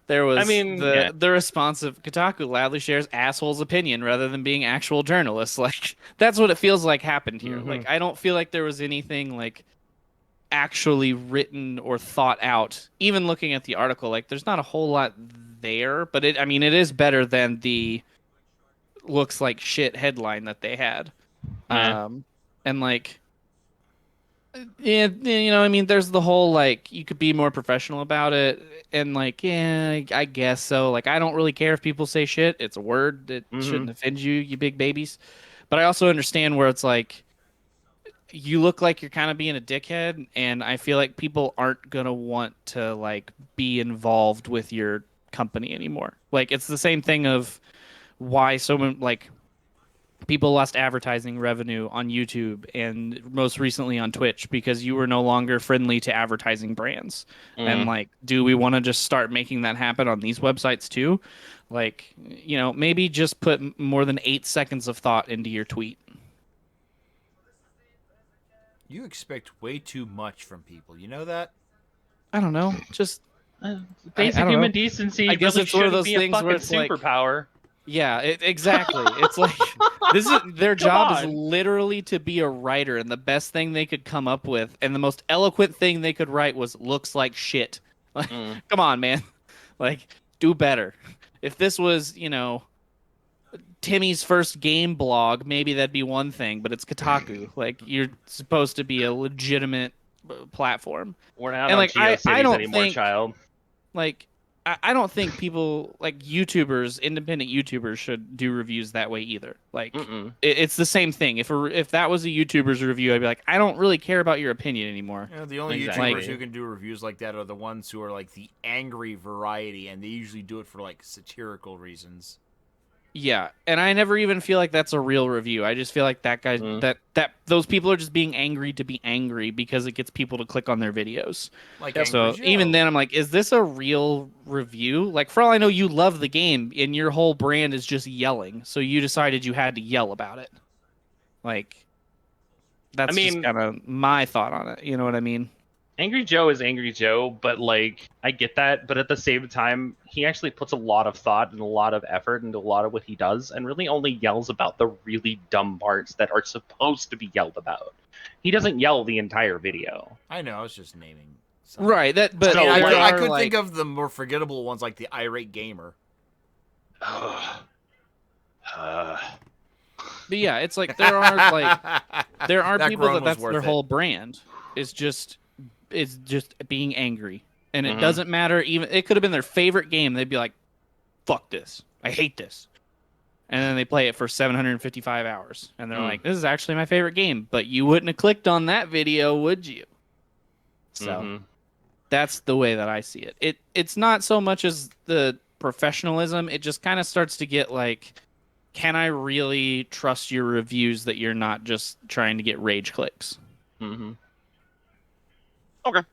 there I was mean, yeah. the response of Kotaku loudly shares asshole's opinion rather than being actual journalists. Like that's what it feels like happened here. Mhm. Like I don't feel like there was anything like actually written or thought out. Even looking at the article, like there's not a whole lot there, but it is better than the looks like shit headline that they had. Yeah. And like yeah, I mean, there's the whole like you could be more professional about it, and like, yeah, I guess so. Like, I don't really care if people say shit. It's a word that shouldn't offend you, you big babies. But I also understand where it's like you look like you're kind of being a dickhead, and I feel like people aren't gonna want to like be involved with your company anymore. Like, it's the same thing of why someone like people lost advertising revenue on YouTube and most recently on Twitch because you were no longer friendly to advertising brands. And like, do we want to just start making that happen on these websites too? Like, maybe just put more than 8 seconds of thought into your tweet. You expect way too much from people. You know that? I don't know. Just Basic I don't human know. decency I guess really it's one of shouldn't those be a things where fucking it's like, superpower. yeah, exactly. It's like this is their Come job is on. literally to be a writer, and the best thing they could come up with, and the most eloquent thing they could write was "looks like shit." Like, come on, man. Like, do better. If this was, Timmy's first game blog, maybe that'd be one thing, but it's Kotaku. Like, you're supposed to be a legitimate platform, We're not and on like, I GeoCities don't anymore, think child. like I don't think people like YouTubers, independent YouTubers, should do reviews that way either. Like it's the same thing. If that was a YouTuber's review, I'd be like, I don't really care about your opinion anymore. You know, the only Exactly. YouTubers who can do reviews like that are the ones who are like the angry variety, and they usually do it for like satirical reasons. Yeah, and I never even feel like that's a real review. I just feel like that guy that those people are just being angry to be angry because it gets people to click on their videos. Like So Angry Joe. even then, I'm like, is this a real review? Like, for all I know, you love the game, and your whole brand is just yelling. So you decided you had to yell about it. Like, that's just kind of my thought on it. You know what I mean? Angry Joe is Angry Joe, but like I get that, but at the same time, he actually puts a lot of thought and a lot of effort into a lot of what he does, and really only yells about the really dumb parts that are supposed to be yelled about. He doesn't yell the entire video. I know. I was just naming. Some. Right. But So, I could think of the more forgettable ones, like the irate gamer. But yeah, it's like there are people that's their whole brand. It's just being angry, and it doesn't matter. Even it could have been their favorite game. They'd be like, "Fuck this! I hate this," and then they play it for 755 hours, and they're like, "This is actually my favorite game." But you wouldn't have clicked on that video, would you? So that's the way that I see it. It's not so much as the professionalism. It just kind of starts to get like, can I really trust your reviews that you're not just trying to get rage clicks? Okay.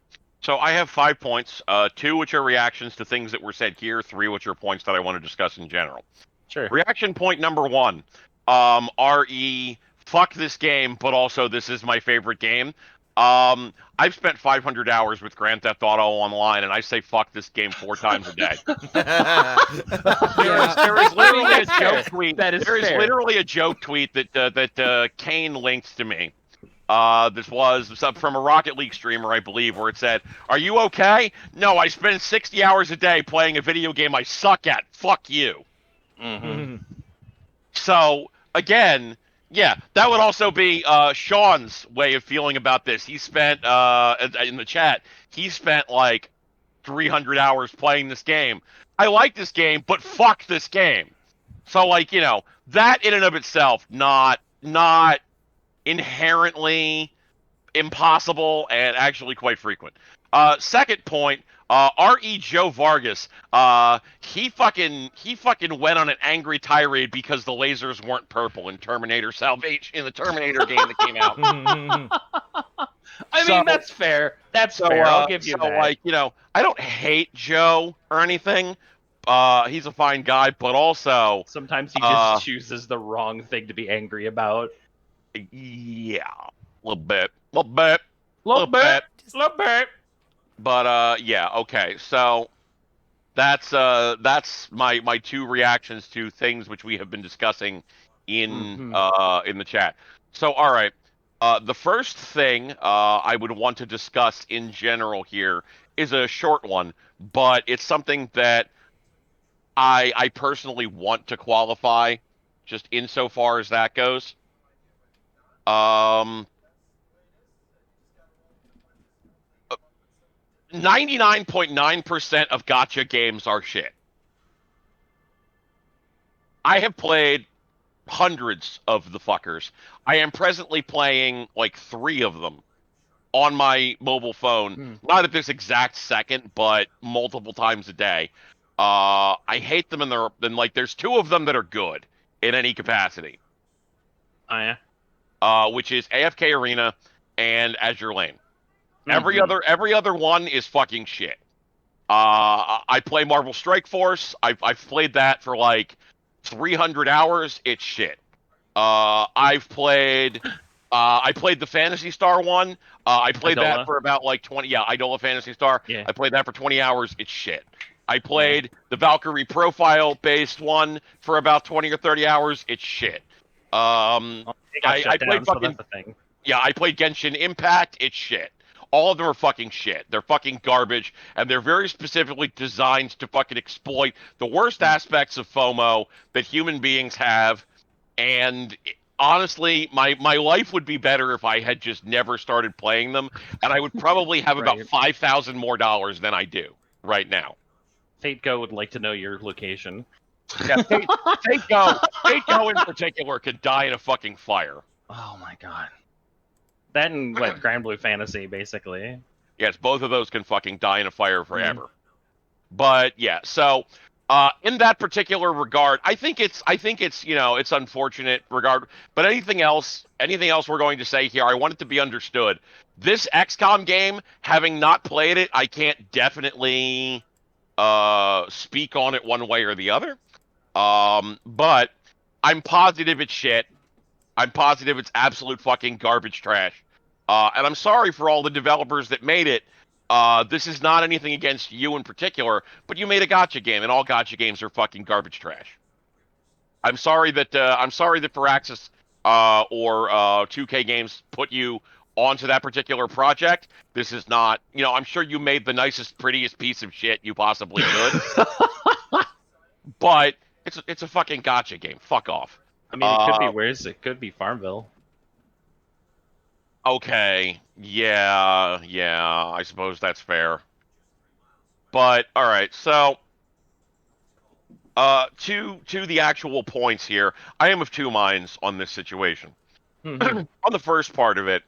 So I have 5 points, 2 which are reactions to things that were said here, 3 which are points that I want to discuss in general. Sure. Reaction point number 1. RE, fuck this game, but also this is my favorite game. I've spent 500 hours with Grand Theft Auto Online, and I say fuck this game 4 times a day. There is literally a joke tweet. That is There is fair. literally a joke tweet that Kane links to me. This was from a Rocket League streamer, I believe, where it said, "Are you okay? No, I spend 60 hours a day playing a video game I suck at. Fuck you." So, again, yeah, that would also be Sean's way of feeling about this. He spent, in the chat, he spent like 300 hours playing this game. I like this game, but fuck this game. So, like, that in and of itself, not inherently impossible and actually quite frequent. Second point, R.E. Joe Vargas, he fucking went on an angry tirade because the lasers weren't purple in Terminator Salvation, in the Terminator game that came out. I mean, that's fair. That's fair. I'll give you that. Like, I don't hate Joe or anything, He's a fine guy, but also, Sometimes he Uh, just chooses the wrong thing to be angry about. yeah, a little bit, little bit, Little little bit, bit. little bit. But yeah, okay. So that's my two reactions to things which we have been discussing Mhm. in the chat. So all right. The first thing I would want to discuss in general here is a short one, but it's something that I personally want to qualify, just insofar as that goes. Um, 99.9% of gotcha games are shit. I have played hundreds of the fuckers. I am presently playing like three of them on my mobile phone, Hmm. not at this exact second, but multiple times a day. I hate them, and like there's two of them that are good in any capacity, Oh yeah. which is AFK Arena and Azure Lane. Mhm. Every other one is fucking shit. I play Marvel Strike Force. I've played that for like 300 hours. It's shit. I've played. I played the Fantasy Star one. I played that Idola. for about like 20. Yeah, Idola Fantasy Star. Yeah. I played that for 20 hours. It's shit. I Yeah. played the Valkyrie profile based one for about 20 or 30 hours. It's shit. Um, Well, it got I shut played down, so that's fucking the thing. yeah, I played Genshin Impact. It's shit. All of them are fucking shit. They're fucking garbage, and they're very specifically designed to fucking exploit the worst Hmm. aspects of FOMO that human beings have. And honestly, my life would be better if I had just never started playing them, and I would probably have about Right. 5,000 more dollars than I do right now. Fate Go would like to know your location. Yeah, Fate Go in particular could die in a fucking fire. Oh my god. That and what Grand Blue Fantasy, basically. Yes, both of those can fucking die in a fire Mm. forever. But yeah, so in that particular regard, I think it's it's unfortunate regard. But anything else we're going to say here, I want it to be understood. This XCOM game, having not played it, I can't definitely speak on it one way or the other. But I'm positive it's shit. I'm positive it's absolute fucking garbage trash. And I'm sorry for all the developers that made it. This is not anything against you in particular, but you made a gotcha game, and all gotcha games are fucking garbage trash. I'm sorry that Firaxis or 2K Games put you onto that particular project. This is not, I'm sure you made the nicest, prettiest piece of shit you possibly could, but it's a fucking gotcha game. Fuck off. I mean, it could be Uh, worse. It could be Farmville. Okay, yeah, I suppose that's fair. But all right, so to the actual points here, I am of two minds on this situation. Mhm. On the first part of it,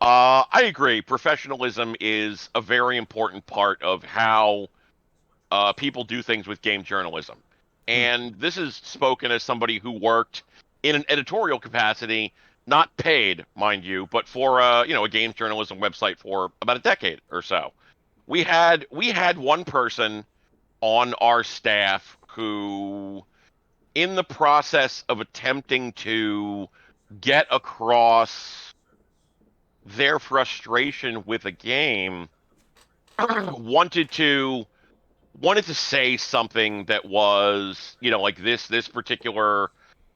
I agree. Professionalism is a very important part of how people do things with game journalism. Hmm. And this is spoken as somebody who worked in an editorial capacity, not paid, mind you, but for a game journalism website for about a decade or so. We had one person on our staff who, in the process of attempting to get across their frustration with a game, wanted to wanted to say something that was, like this particular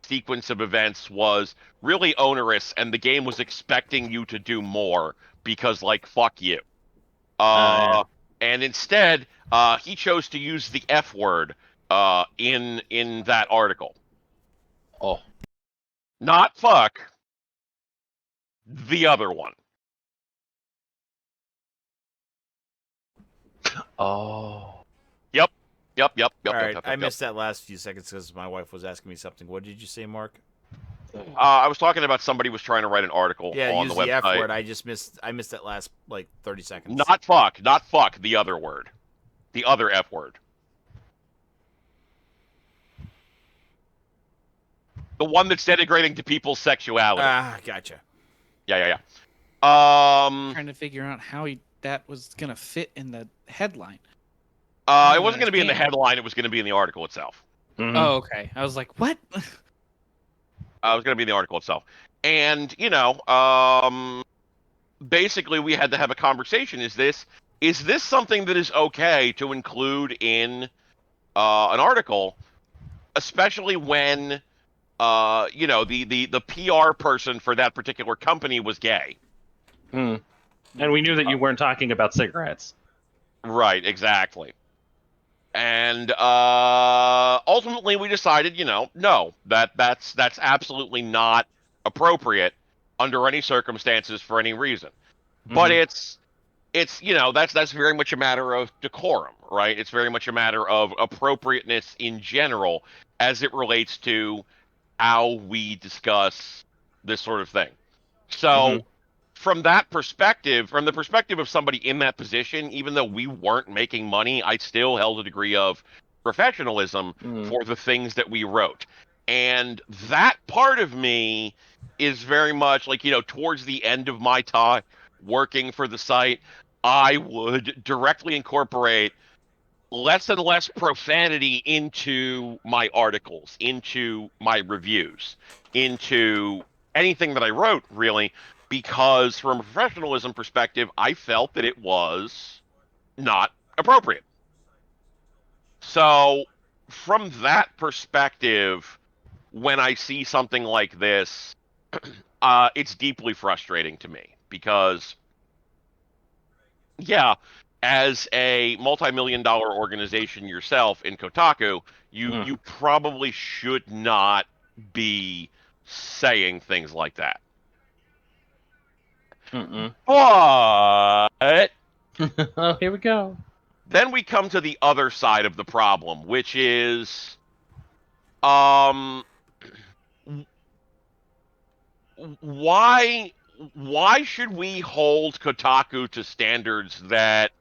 sequence of events was really onerous, and the game was expecting you to do more because, like, fuck you. Yeah. Uh, and instead, he chose to use the F word in that article. Oh. Not fuck, the other one. Oh. Yep, yep, yep, All yep, yep, right, yep, I yep, yep. missed that last few seconds because my wife was asking me something. What did you say, Mark? I was talking about somebody was trying to write an article Yeah, on the use the F website. word. I missed that last like 30 seconds. Not fuck, the other word. The other F word. The one that's denigrating to people's sexuality. Ah, gotcha. Yeah. Trying to figure out how that was gonna fit in the headline. It wasn't going to be in the understand. headline. It was going to be in the article itself. Mhm. Oh, okay. I was like, what? It was going to be in the article itself. And, basically we had to have a conversation. Is this something that is okay to include in an article, especially when the PR person for that particular company was gay? And we knew that you weren't talking about cigarettes. Right, exactly. And ultimately we decided, no, that's absolutely not appropriate under any circumstances for any reason. But Mhm. it's that's very much a matter of decorum, right? It's very much a matter of appropriateness in general as it relates to how we discuss this sort of thing. So Mhm. from that perspective, from the perspective of somebody in that position, even though we weren't making money, I still held a degree of professionalism Mhm. for the things that we wrote. And that part of me is very much like, towards the end of my time working for the site, I would directly incorporate less and less profanity into my articles, into my reviews, into anything that I wrote, really, because from a professionalism perspective, I felt that it was not appropriate. So, from that perspective, when I see something like this, it's deeply frustrating to me because yeah, as a multi-million dollar organization yourself in Kotaku, you probably should not be saying things like that. Mm-mm. But Oh, here we go. then we come to the other side of the problem, which is um why why should we hold Kotaku to standards that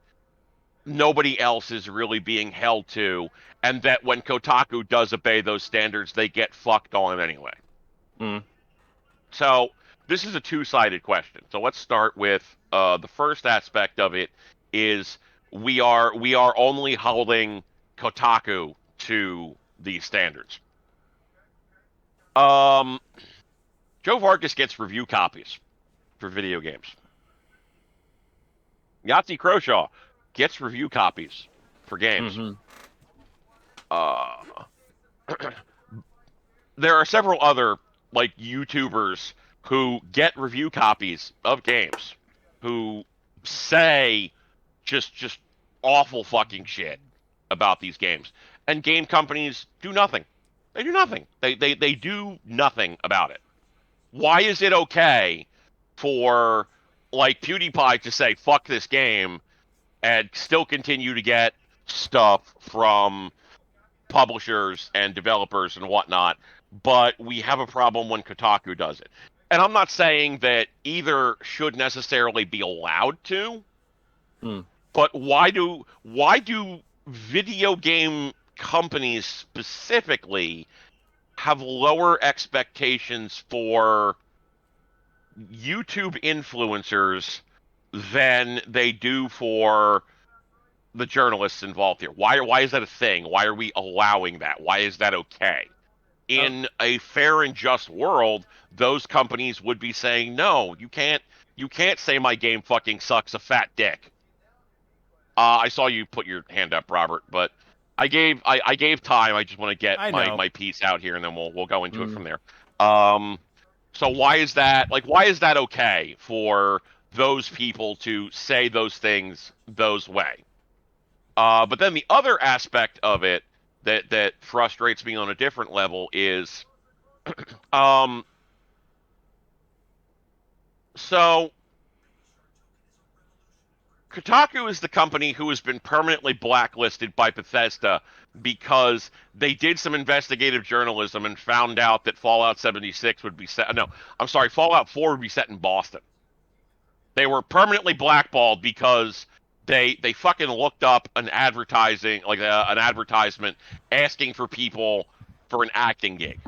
nobody else is really being held to, and that when Kotaku does obey those standards, they get fucked on anyway? Mm. So this is a two-sided question. So let's start with the first aspect of it is we are only holding Kotaku to these standards. Um, Joe Vargas gets review copies for video games. Yahtzee Croshaw gets review copies for games. Mhm. Uh, there are several other like YouTubers who get review copies of games who say just awful fucking shit about these games. And game companies do nothing. They do nothing. They do nothing about it. Why is it okay for like PewDiePie to say fuck this game and still continue to get stuff from publishers and developers and whatnot, but we have a problem when Kotaku does it? And I'm not saying that either should necessarily be allowed to, Mm. but why do video game companies specifically have lower expectations for YouTube influencers than they do for the journalists involved here? Why is that a thing? Why are we allowing that? Why is that okay? In a fair and just world, those companies would be saying, "No, you can't say my game fucking sucks a fat dick." I saw you put your hand up, Robert, but I gave time. I just want to get I my know. my piece out here, and then we'll go into it Mm. from there. Um, so why is that okay for those people to say those things those way? But then the other aspect of it that frustrates me on a different level is um so Kotaku is the company who has been permanently blacklisted by Bethesda because they did some investigative journalism and found out that Fallout 76 would be set. No, I'm sorry, Fallout 4 would be set in Boston. They were permanently blackballed because they fucking looked up an advertising like an advertisement asking for people for an acting gig,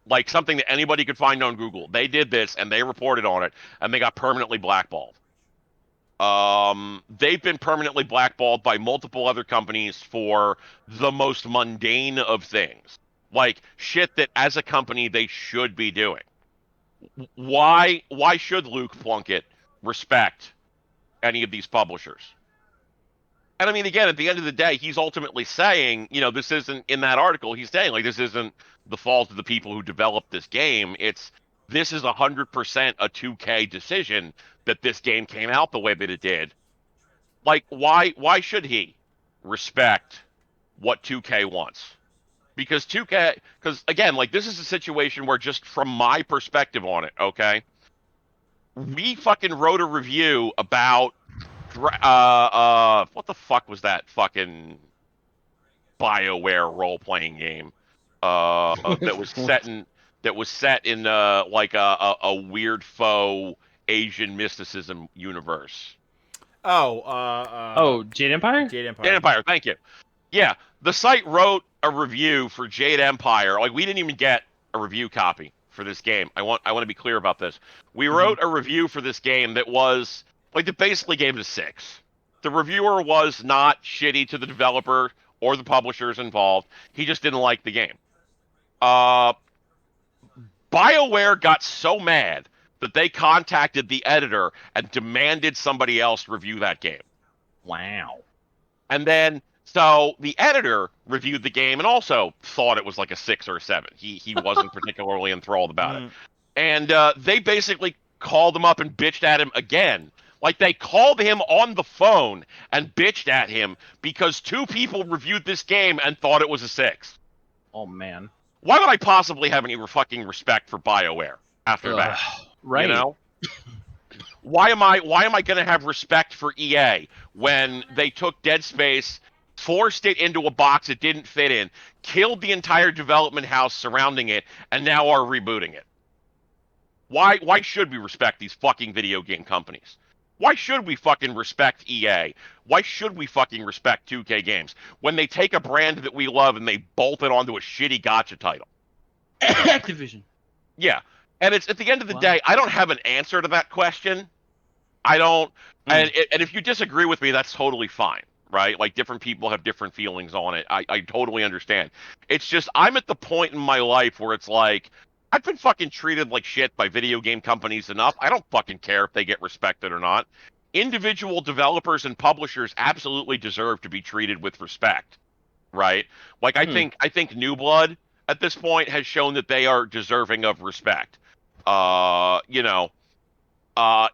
like something that anybody could find on Google. They did this and they reported on it and they got permanently blackballed. They've been permanently blackballed by multiple other companies for the most mundane of things, like shit that as a company they should be doing. Why should Luke Plunkett respect any of these publishers? And I mean, again, at the end of the day, he's ultimately saying, this isn't in that article. He's saying like this isn't the fault of the people who developed this game. This is 100% a 2K decision that this game came out the way that it did. Like, why should he respect what 2K wants? Because again, like this is a situation where just from my perspective on it, okay, we fucking wrote a review about what the fuck was that fucking BioWare role playing game that was set in like a weird faux Asian mysticism universe. Oh, Jade Empire? Jade Jade Empire. Empire, thank you. Yeah, the site wrote a review for Jade Empire. Like we didn't even get a review copy for this game. I want to be clear about this. We wrote a review for this game that was like that basically gave it a 6. The reviewer was not shitty to the developer or the publishers involved. He just didn't like the game. Uh, BioWare got so mad that they contacted the editor and demanded somebody else review that game. Wow. And then, so the editor reviewed the game and also thought it was like a 6 or a 7. He wasn't particularly enthralled about it. And they basically called him up and bitched at him again. Like they called him on the phone and bitched at him because 2 people reviewed this game and thought it was a 6. Oh man. Why would I possibly have any fucking respect for BioWare after that? Right. You know? Why am I going to have respect for EA when they took Dead Space, forced it into a box it didn't fit in, killed the entire development house surrounding it, and now are rebooting it? Why should we respect these fucking video game companies? Why should we fucking respect EA? Why should we fucking respect 2K Games when they take a brand that we love and they bolt it onto a shitty gacha title? Activision. Yeah. And it's at the end of the day, I don't have an answer to that question. I don't. And if you disagree with me, that's totally fine, right? Like different people have different feelings on it. I totally understand. It's just I'm at the point in my life where it's like I've been fucking treated like shit by video game companies enough. I don't fucking care if they get respected or not. Individual developers and publishers absolutely deserve to be treated with respect, right? Like I think New Blood at this point has shown that they are deserving of respect.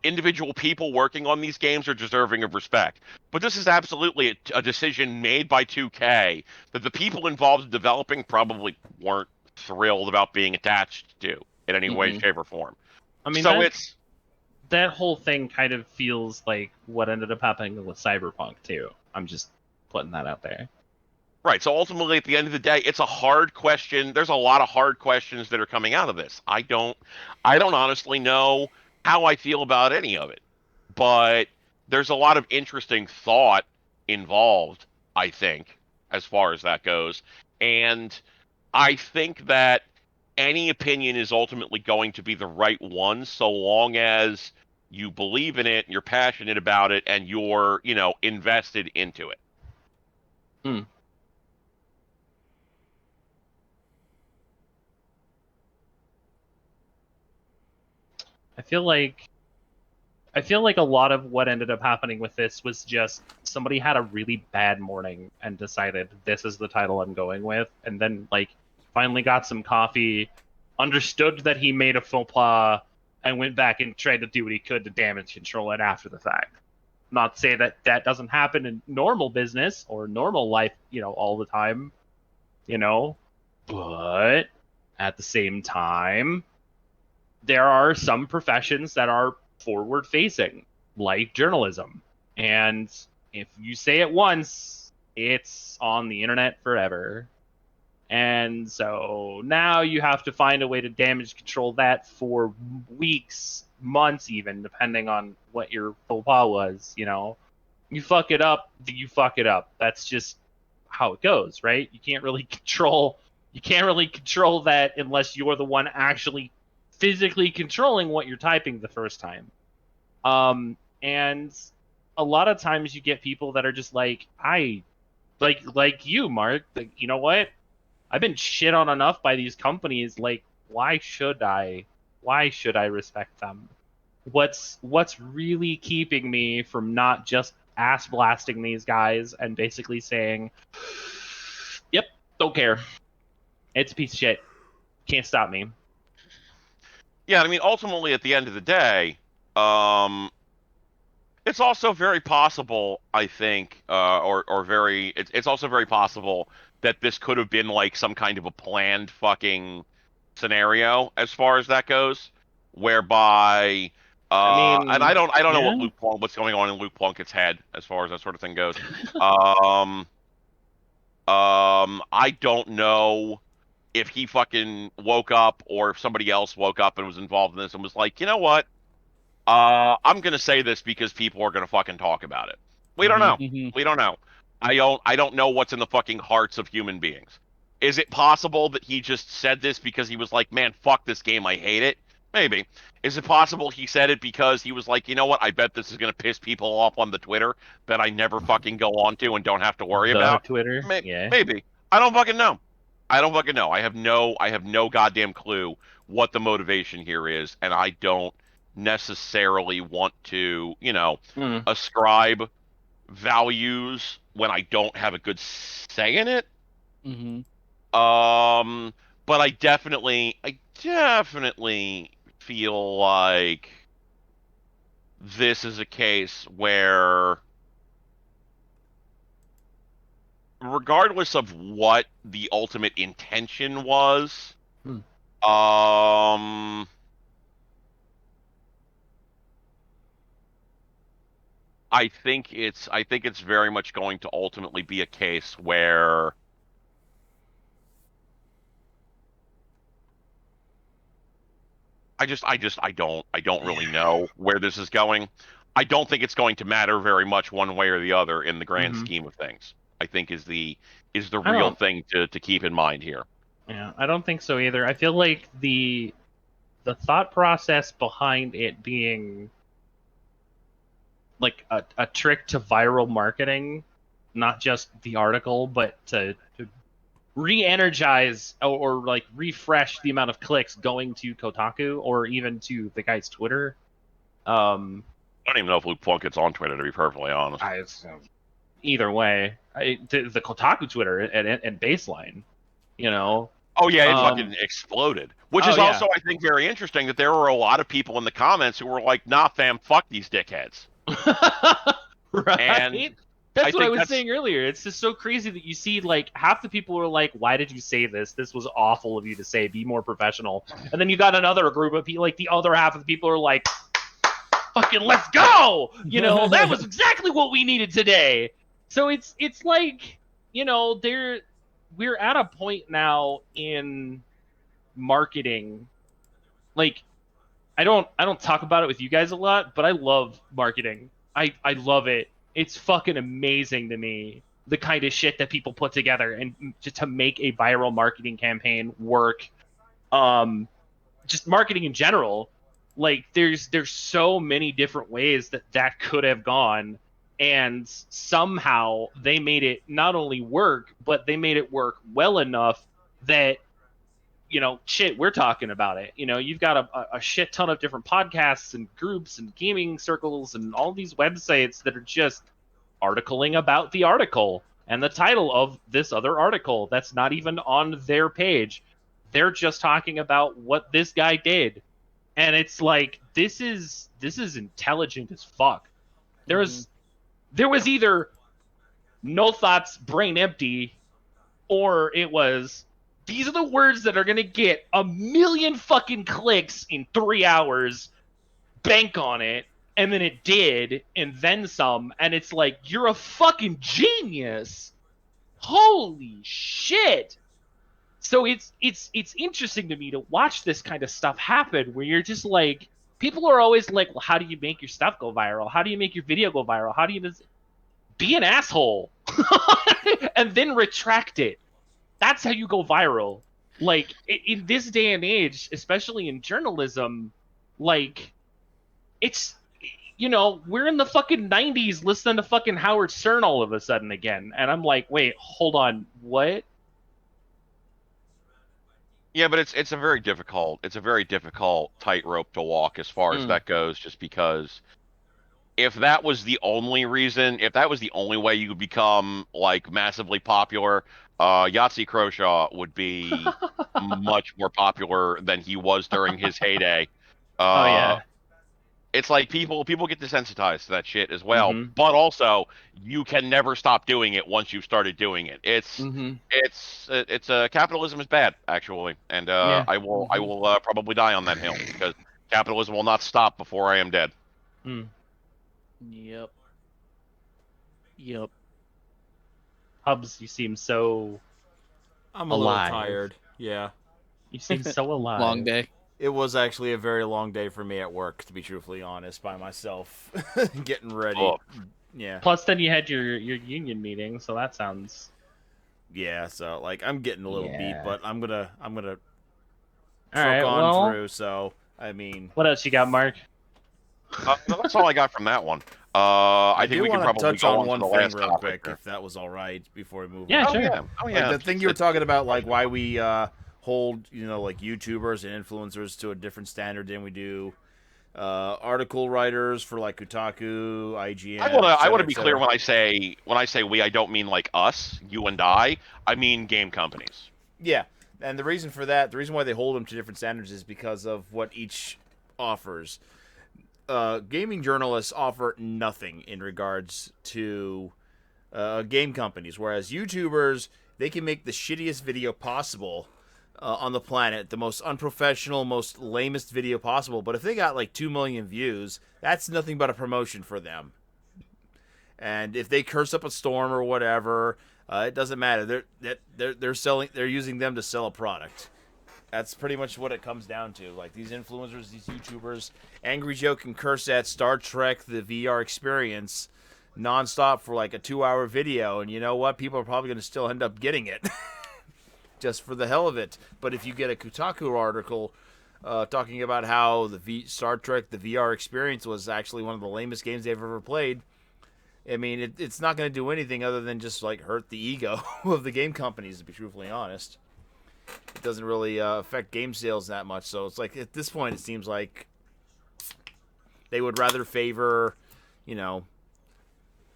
Individual people working on these games are deserving of respect. But this is absolutely a decision made by 2K that the people involved in developing probably weren't thrilled about being attached to in any way, shape, or form. I mean, so that whole thing kind of feels like what ended up happening with Cyberpunk too. I'm just putting that out there. Right. So ultimately, at the end of the day, it's a hard question. There's a lot of hard questions that are coming out of this. I don't honestly know how I feel about any of it, but there's a lot of interesting thought involved, I think, as far as that goes. And I think that any opinion is ultimately going to be the right one so long as you believe in it, you're passionate about it, and you're, invested into it. I feel like a lot of what ended up happening with this was just somebody had a really bad morning and decided this is the title I'm going with, and then finally got some coffee, understood that he made a faux pas, and went back and tried to do what he could to damage control it after the fact. Not to say that that doesn't happen in normal business or normal life, all the time, but at the same time, there are some professions that are forward facing, like journalism. And if you say it once, it's on the internet forever. And so now you have to find a way to damage control that for weeks, months even, depending on what your faux pas was, You fuck it up, you fuck it up. That's just how it goes, right? You can't really control that unless you're the one actually physically controlling what you're typing the first time. And a lot of times you get people that are just like, like you, Mark. Like, you know what? I've been shit on enough by these companies. Like, why should I? Why should I respect them? What's really keeping me from not just ass blasting these guys and basically saying, "Yep, don't care. It's a piece of shit. Can't stop me." Yeah, I mean, ultimately, at the end of the day, um, it's also very possible, I think, or very, it's also very possible that this could have been like some kind of a planned fucking scenario as far as that goes, whereby, I and mean, I don't know yeah. what's going on in Luke Plunkett's head as far as that sort of thing goes. Um, I don't know if he fucking woke up or if somebody else woke up and was involved in this and was like, you know what? I'm gonna say this because people are gonna fucking talk about it. We don't Hmm. know. Hmm. We don't know. I don't know what's in the fucking hearts of human beings. Is it possible that he just said this because he was like, man, fuck this game, I hate it? Maybe. Is it possible he said it because he was like, you know what, I bet this is gonna piss people off on the Twitter that I never fucking go on to and don't have to worry The about? Twitter, yeah. Maybe. I don't fucking know. I don't fucking know. I have no goddamn clue what the motivation here is, and I don't necessarily want to, Mm. ascribe values when I don't have a good say in it. Hmm. Um, but I definitely feel like this is a case where, regardless of what the ultimate intention was, Hmm. um, I think it's very much going to ultimately be a case where I don't really know where this is going. I don't think it's going to matter very much one way or the other in the grand Hmm. scheme of things. I think is the I real don't. thing to keep in mind here. Yeah, I don't think so either. I feel like the thought process behind it being like a trick to viral marketing, not just the article, but to re-energize or like refresh the amount of clicks going to Kotaku or even to the guy's Twitter. Um, I don't even know if Luke Plunkett's on Twitter, to be perfectly honest. I either way, the Kotaku Twitter and Baseline, you know. Oh yeah, it Um, fucking exploded. Which oh is yeah, also, I think, very interesting that there were a lot of people in the comments who were like, "Nah, fam, fuck these dickheads." And right. I That's what I think was that's saying earlier. It's just so crazy that you see like half the people are like, "Why did you say this? This was awful of you to say. Be more professional." And then you got another group of people, like the other half of the people are like, "Fucking let's go!" That was exactly what we needed today. So it's like, we're at a point now in marketing. Like, I don't talk about it with you guys a lot, but I love marketing. I love it. It's fucking amazing to me, the kind of shit that people put together and just to make a viral marketing campaign work. Um just marketing in general. Like there's so many different ways that could have gone, and somehow they made it not only work, but they made it work well enough that shit, we're talking about it. You've got a shit ton of different podcasts and groups and gaming circles and all these websites that are just articling about the article and the title of this other article that's not even on their page. They're just talking about what this guy did. And it's like this is intelligent as fuck. There Hmm. was there was either no thoughts, brain empty, or it was these are the words that are gonna get a million fucking clicks in 3 hours. Bank on it, and then it did, and then some. And it's like you're a fucking genius. Holy shit! So it's interesting to me to watch this kind of stuff happen, where you're just like, people are always like, well, how do you make your stuff go viral? How do you make your video go viral? How do you be an asshole and then retract it? That's how you go viral. Like in this day and age, especially in journalism, like it's we're in the fucking 90s listening to fucking Howard Stern all of a sudden again. And I'm like, wait, hold on, what? Yeah, but it's a very difficult tightrope to walk as far as Mm. that goes, just because if that was the only reason, if that was the only way you could become like massively popular, Yahtzee Croshaw would be much more popular than he was during his heyday. Oh, Uh, yeah. it's like people get desensitized to that shit as well, Mm-hmm. but also you can never stop doing it once you've started doing it. Mm-hmm. It's capitalism is bad actually, and Yeah. I will probably die on that hill because capitalism will not stop before I am dead. Mm. Yep. Yep. Hubs, you seem so I'm a little alive. tired. Yeah. You seem so alive. Long day. It was actually a very long day for me at work, to be truthfully honest, by myself, getting ready. Oh. Yeah, Plus, then you had your union meeting, so that sounds. yeah. So like, I'm getting a little beat, Yeah. but I'm gonna All truck right. on Well, through. So I mean, what else you got, Mark? That's all I got from that one. I think do we can want to probably touch go on on to one the thing last real topic quick, here. if that was all right, before we move Yeah, on. sure. Oh Like yeah. the thing you were talking about, like why we hold like YouTubers and influencers to a different standard than we do article writers for like Kotaku, IGN. I want to be et clear cetera. when I say we, I don't mean like us, you and I mean game companies. Yeah, and the reason for that, the reason why they hold them to different standards is because of what each offers. Gaming journalists offer nothing in regards to game companies, whereas YouTubers, they can make the shittiest video possible on the planet, the most unprofessional, most lamest video possible. But if they got like 2 million views, that's nothing but a promotion for them. And if they curse up a storm or whatever, it doesn't matter. They're using them to sell a product. That's pretty much what it comes down to. Like these influencers, these YouTubers, Angry Joe can curse at Star Trek, the VR experience, nonstop for like a 2-hour video, and you know what? People are probably going to still end up getting it, just for the hell of it. But if you get a Kotaku article talking about how Star Trek, the VR experience was actually one of the lamest games they've ever played, I mean, it's not going to do anything other than just like hurt the ego of the game companies, to be truthfully honest. It doesn't really affect game sales that much. So it's like at this point, it seems like they would rather favor, video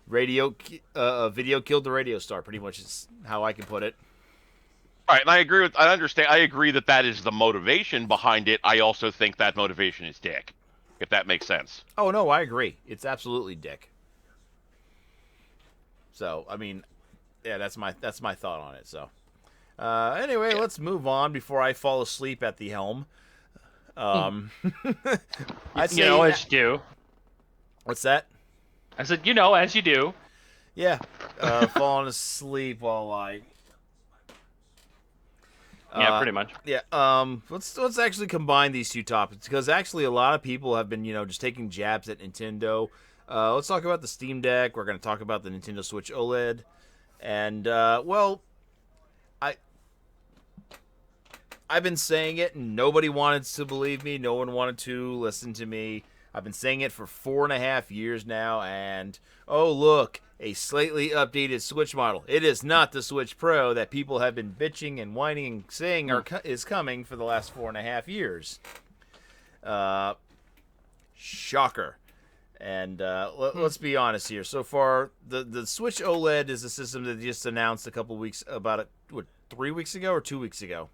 killed the radio star. Pretty much is how I can put it. Right, and I understand. I agree that that is the motivation behind it. I also think that motivation is dick, if that makes sense. Oh no, I agree. It's absolutely dick. So I mean, yeah, that's my thought on it. So. Anyway, let's move on before I fall asleep at the helm. I say, As you do. What's that? I said, as you do. Yeah, falling asleep while I. Yeah, pretty much. Yeah. Let's actually combine these two topics because actually a lot of people have been just taking jabs at Nintendo. Let's talk about the Steam Deck. We're going to talk about the Nintendo Switch OLED, and I've been saying it, and nobody wanted to believe me. No one wanted to listen to me. I've been saying it for 4.5 years now, and oh look, a slightly updated Switch model. It is not the Switch Pro that people have been bitching and whining and saying is coming for the last 4.5 years. Shocker. And let's be honest here. So far, the Switch OLED is a system that they just announced a couple weeks, 3 weeks ago or 2 weeks ago?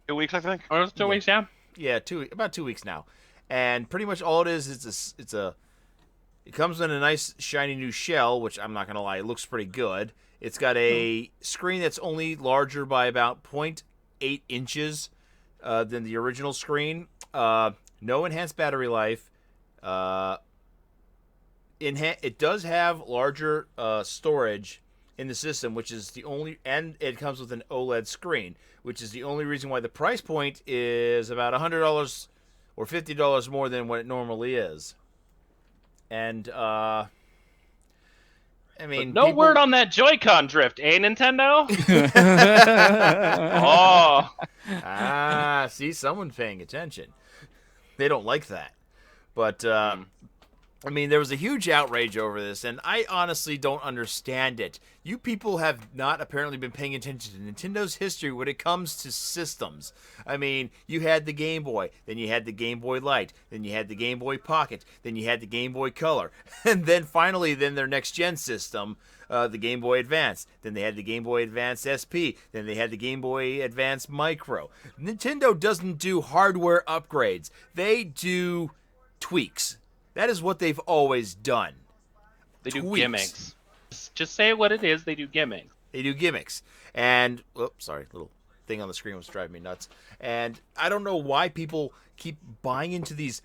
2 weeks, I think. Or 2 weeks, yeah. Yeah, about 2 weeks now, and pretty much all it is it comes in a nice shiny new shell, which I'm not gonna lie, it looks pretty good. It's got a screen that's only larger by about 0.8 inches than the original screen. No enhanced battery life. It does have larger storage in the system, which is the only, and it comes with an OLED screen, which is the only reason why the price point is about $100 or $50 more than what it normally is. And I mean, no word on that Joy-Con drift, eh, Nintendo? Oh, see, someone's paying attention. They don't like that, but I mean, there was a huge outrage over this, and I honestly don't understand it. You people have not apparently been paying attention to Nintendo's history when it comes to systems. I mean, you had the Game Boy, then you had the Game Boy Light, then you had the Game Boy Pocket, then you had the Game Boy Color, and then finally, their next-gen system, the Game Boy Advance. Then they had the Game Boy Advance SP. Then they had the Game Boy Advance Micro. Nintendo doesn't do hardware upgrades. They do tweaks. That is what they've always done. They do Tweaks. gimmicks. Just say what it is. They do gimmicks. They do gimmicks. And, sorry, little thing on the screen was driving me nuts. And I don't know why people keep buying into these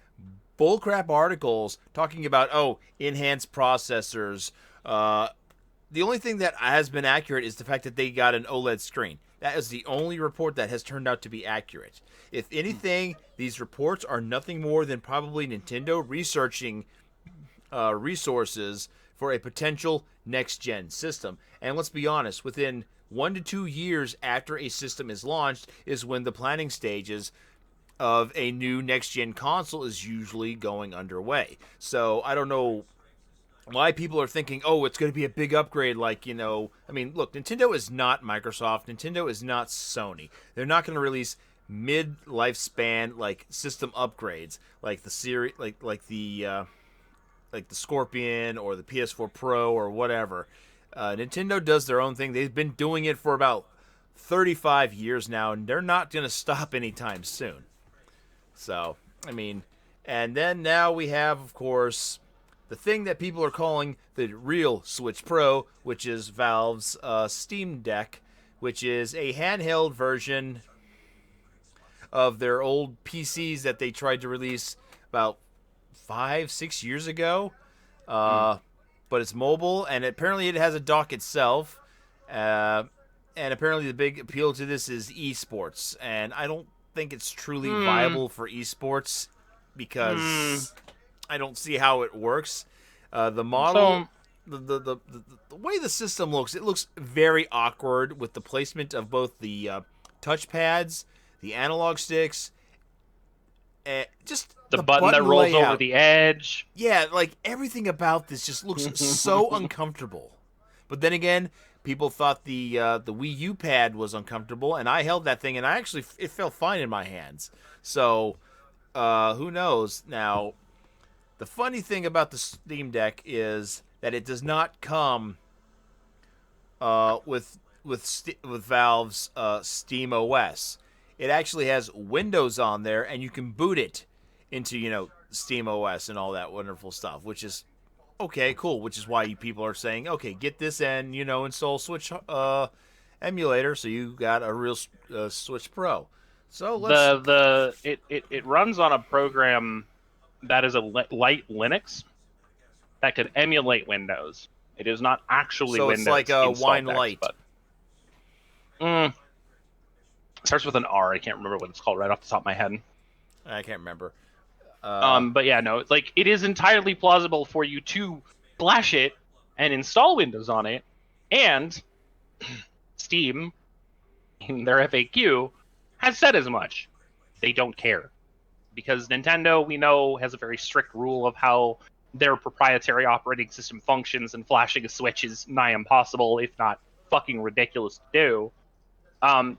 bullcrap articles talking about, enhanced processors. The only thing that has been accurate is the fact that they got an OLED screen. That is the only report that has turned out to be accurate. If anything, these reports are nothing more than probably Nintendo researching resources for a potential next-gen system. And let's be honest, within 1 to 2 years after a system is launched is when the planning stages of a new next-gen console is usually going underway. So I don't know why people are thinking, it's going to be a big upgrade. Like, I mean, look, Nintendo is not Microsoft. Nintendo is not Sony. They're not going to release mid-lifespan like system upgrades like the series, like the Scorpion or the PS4 Pro or whatever. Nintendo does their own thing. They've been doing it for about 35 years now, and they're not going to stop anytime soon. So, I mean, and then now we have, of course, the thing that people are calling the real Switch Pro, which is Valve's Steam Deck, which is a handheld version of their old PCs that they tried to release about 5-6 years ago. But it's mobile, and apparently it has a dock itself. And apparently the big appeal to this is esports. And I don't think it's truly viable for esports because I don't see how it works. The model, the way the system looks, it looks very awkward with the placement of both the touchpads, the analog sticks, just the button that rolls layout. over the edge. Yeah, like everything about this just looks so uncomfortable. But then again, people thought the Wii U pad was uncomfortable, and I held that thing, and it felt fine in my hands. So, who knows? Now, the funny thing about the Steam Deck is that it does not come with Valve's Steam OS. It actually has Windows on there, and you can boot it into, Steam OS and all that wonderful stuff, which is okay, cool. Which is why you people are saying, okay, get this and, install Switch emulator, so you got a real Switch Pro. So let's... It runs on a program that is a light Linux that could emulate Windows. It is not actually so Windows. It's like a Wine Dex, Light. But, starts with an R. I can't remember what it's called right off the top of my head. I can't remember. But yeah, no, it is entirely plausible for you to flash it and install Windows on it, and Steam, in their FAQ, has said as much. They don't care. Because Nintendo, we know, has a very strict rule of how their proprietary operating system functions, and flashing a Switch is nigh impossible, if not fucking ridiculous to do.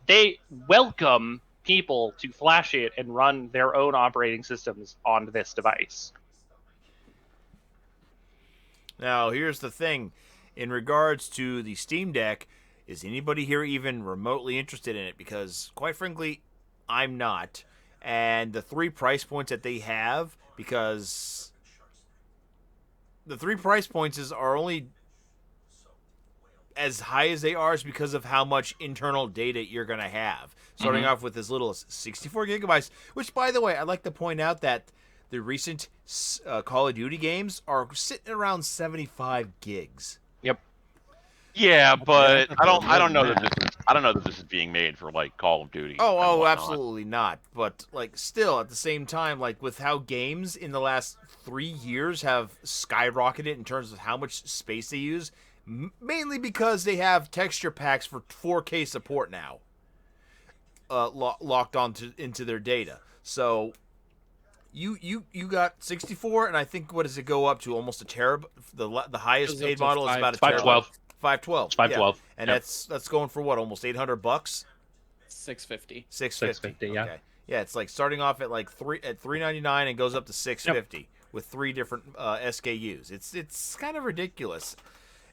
They welcome people to flash it and run their own operating systems on this device. Now, here's the thing. In regards to the Steam Deck, is anybody here even remotely interested in it? Because, quite frankly, I'm not. And the 3 price points that they have, because the 3 price points are only as high as they are is because of how much internal data you're going to have. Starting off with as little as 64 gigabytes, which, by the way, I'd like to point out that the recent Call of Duty games are sitting around 75 gigs. Yep. Yeah, but I don't know that this is being made for like Call of Duty. Oh, absolutely not. But still, at the same time, with how games in the last 3 years have skyrocketed in terms of how much space they use, mainly because they have texture packs for 4K support now, locked into their data. So you got 64, and I think what does it go up to? Almost a terab. The highest Goes up paid to model is about a five- terabyte. 512. 512. It's Yeah, 512. and Yep. that's going for what? Almost $800. 650. 650. 650, yeah. Okay. Yeah, it's like starting off at like 399 and goes up to 650 with 3 different SKUs. It's kind of ridiculous,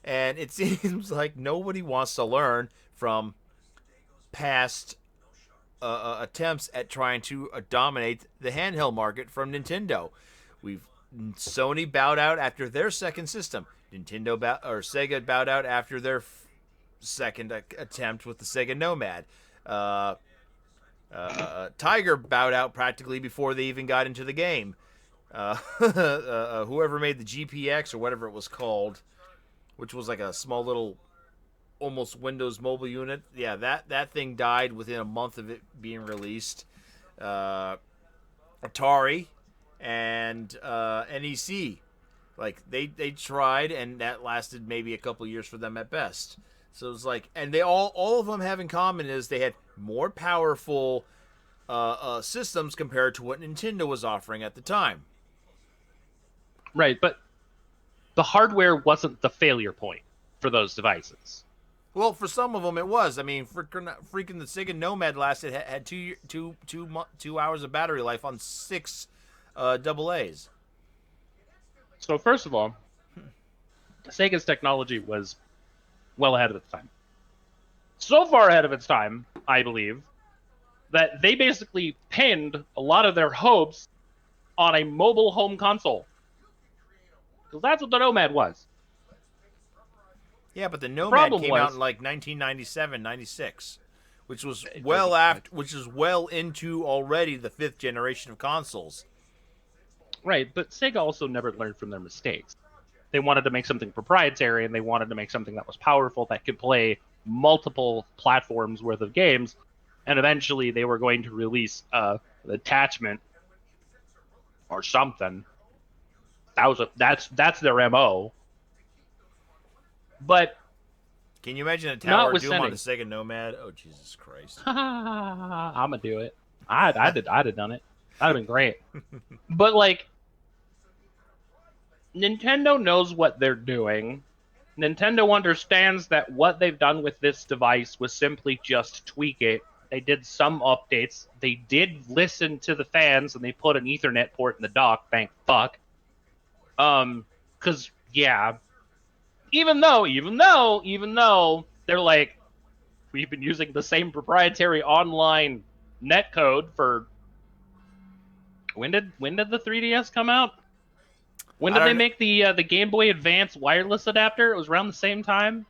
and it seems like nobody wants to learn from past attempts at trying to dominate the handheld market from Nintendo. We've Sony bowed out after their second system. Sega bowed out after their second attempt with the Sega Nomad. Tiger bowed out practically before they even got into the game. Whoever made the GPX or whatever it was called, which was like a small little, almost Windows mobile unit. Yeah, that thing died within a month of it being released. Atari and NEC, like they tried, and that lasted maybe a couple years for them at best. So it was like, and they all of them have in common is they had more powerful systems compared to what Nintendo was offering at the time. Right, but the hardware wasn't the failure point for those devices. Well, for some of them it was. I mean, freaking the Sega Nomad lasted had 2 hours of battery life on 6 AA's. So first of all, Sega's technology was well ahead of its time. So far ahead of its time, I believe, that they basically pinned a lot of their hopes on a mobile home console. Because that's what the Nomad was. Yeah, but the Nomad problem came out was- in like 1997, 96, which was It well doesn't- after, which is well into already the 5th generation of consoles. Right, but Sega also never learned from their mistakes. They wanted to make something proprietary, and they wanted to make something that was powerful, that could play multiple platforms worth of games, and eventually they were going to release an attachment or something. That's their MO. But Can you imagine a Tower of Doom on notwithstanding- the Sega Nomad? Oh, Jesus Christ. I'm gonna do it. I'd have done it. That'd have been great. But like, Nintendo knows what they're doing. Nintendo understands that what they've done with this device was simply just tweak it. They did some updates. They did listen to the fans, and they put an Ethernet port in the dock. Thank fuck. Because yeah, even though they're like, we've been using the same proprietary online netcode for. When did the 3DS come out? When I did don't they kn- make the Game Boy Advance wireless adapter? It was around the same time.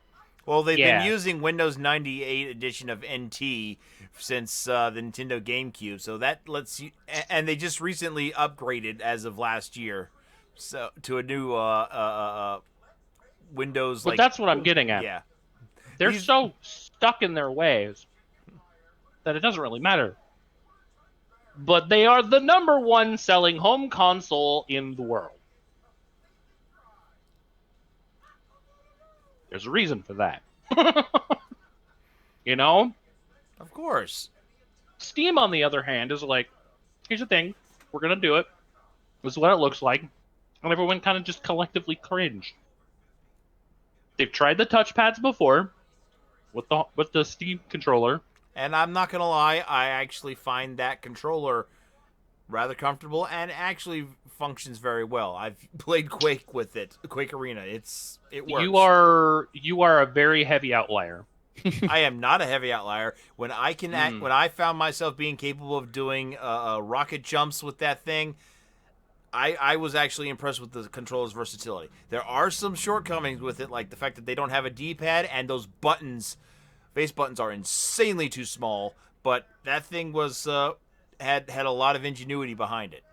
Well, they've Yeah. been using Windows 98 edition of NT since the Nintendo GameCube, so that lets you. And they just recently upgraded as of last year, so to a new Windows. But like that's what I'm getting at. yeah. They're These- so stuck in their ways that it doesn't really matter. But they are the #1 selling home console in the world. There's a reason for that. You know? Of course. Steam, on the other hand, is like, here's the thing, we're gonna do it. This is what it looks like. And everyone kind of just collectively cringed. They've tried the touchpads before with the Steam controller. And I'm not gonna lie, I actually find that controller rather comfortable and actually functions very well. I've played Quake with it, Quake Arena. It works. You are a very heavy outlier. I am not a heavy outlier. When I can Mm. when I found myself being capable of doing rocket jumps with that thing, I was actually impressed with the controller's versatility. There are some shortcomings with it, like the fact that they don't have a D-pad and those buttons, face buttons, are insanely too small. But that thing was had a lot of ingenuity behind it.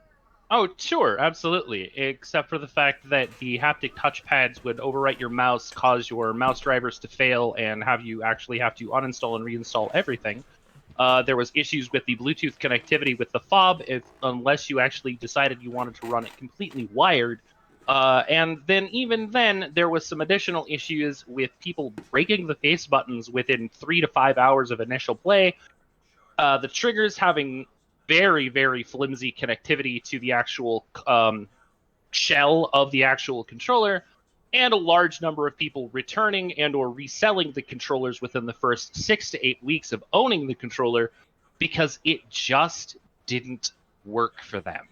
Oh, sure, absolutely. Except for the fact that the haptic touchpads would overwrite your mouse, cause your mouse drivers to fail, and have you actually have to uninstall and reinstall everything. There was issues with the Bluetooth connectivity with the fob, unless you actually decided you wanted to run it completely wired. And then even then, there was some additional issues with people breaking the face buttons within 3 to 5 hours of initial play. The triggers having very, very flimsy connectivity to the actual shell of the actual controller, and a large number of people returning and or reselling the controllers within the first 6 to 8 weeks of owning the controller because it just didn't work for them.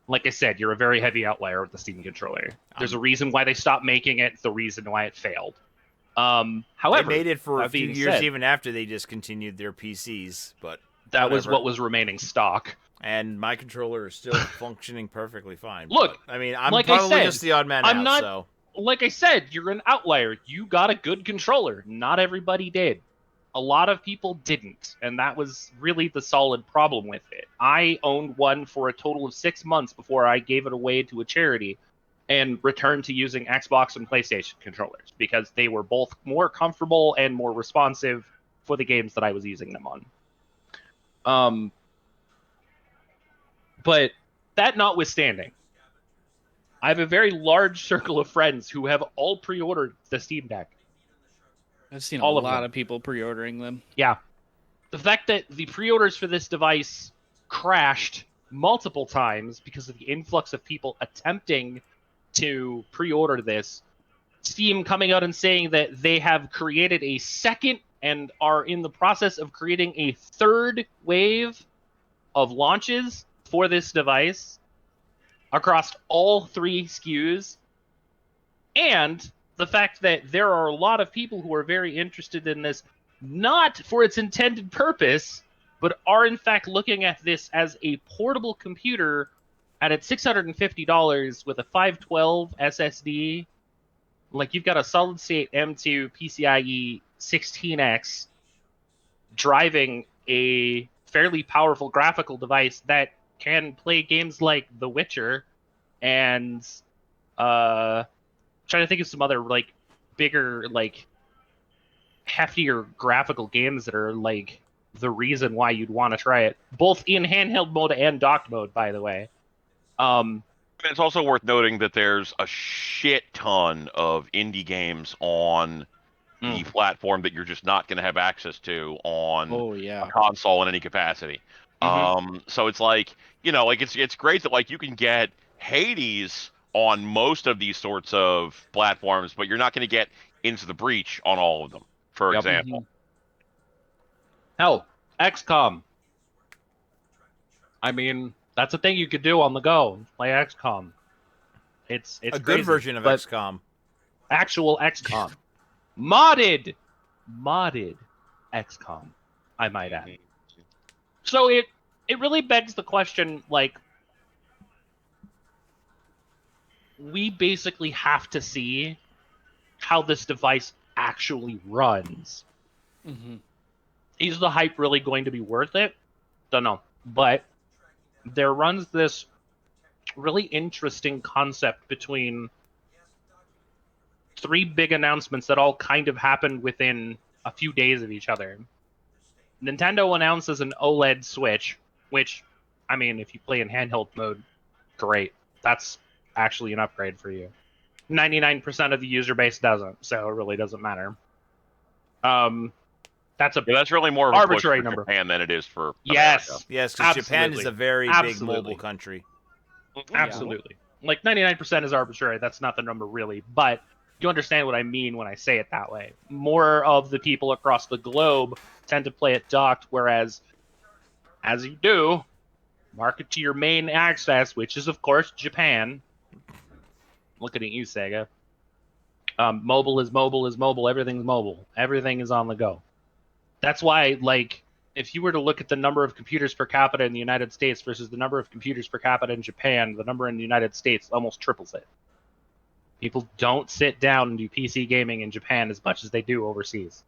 Like I said, you're a very heavy outlier with the Steam controller. There's a reason why they stopped making it, the reason why it failed. However, they made it for a that few being years said, even after they discontinued their PCs, but that was whatever. what was remaining stock. And my controller is still functioning perfectly fine. Look, but, I mean, I'm like I probably said, just the odd man I'm out. not- So Like I said, you're an outlier. You got a good controller. Not everybody did. A lot of people didn't, and that was really the solid problem with it. I owned one for a total of 6 months before I gave it away to a charity and returned to using Xbox and PlayStation controllers because they were both more comfortable and more responsive for the games that I was using them on. But that notwithstanding, I have a very large circle of friends who have all pre-ordered the Steam Deck. I've seen All a of lot them. of people pre-ordering them. Yeah. The fact that the pre-orders for this device crashed multiple times because of the influx of people attempting to pre-order this, Steam coming out and saying that they have created a second and are in the process of creating a third wave of launches for this device across all 3 SKUs, and the fact that there are a lot of people who are very interested in this, not for its intended purpose, but are in fact looking at this as a portable computer at its $650 with a 512 SSD. Like, you've got a solid state M2 PCIe 16X driving a fairly powerful graphical device that can play games like The Witcher and trying to think of some other like bigger, like heftier graphical games that are like the reason why you'd want to try it, both in handheld mode and docked mode, by the way. And it's also worth noting that there's a shit ton of indie games on the platform that you're just not going to have access to on Oh yeah. a console in any capacity. So it's like, like it's great that like you can get Hades on most of these sorts of platforms, but you're not going to get Into the Breach on all of them, for Yep. example. Hell, XCOM. I mean, that's a thing you could do on the go. Play XCOM. It's a good crazy, version of but XCOM. actual XCOM. Modded XCOM, I might add. So it really begs the question, like, we basically have to see how this device actually runs. Mm-hmm. Is the hype really going to be worth it? Don't know. But there runs this really interesting concept between 3 big announcements that all kind of happened within a few days of each other. Nintendo announces an OLED Switch, which, I mean, if you play in handheld mode, great. That's actually an upgrade for you. 99% of the user base doesn't, so it really doesn't matter. That's a That's really more of a arbitrary push for number. Japan than it is for Yes. America. Yes, because Japan is Absolutely. a very Absolutely. big mobile country. Absolutely. Like 99% is arbitrary. That's not the number really, but you understand what I mean when I say it that way. More of the people across the globe tend to play it docked, whereas, as you do, market to your main access, which is of course Japan. Looking at you, Sega. Mobile is mobile is mobile. Everything's mobile. Everything is on the go. That's why, like, if you were to look at the number of computers per capita in the United States versus the number of computers per capita in Japan, the number in the United States almost triples it. People don't sit down and do PC gaming in Japan as much as they do overseas.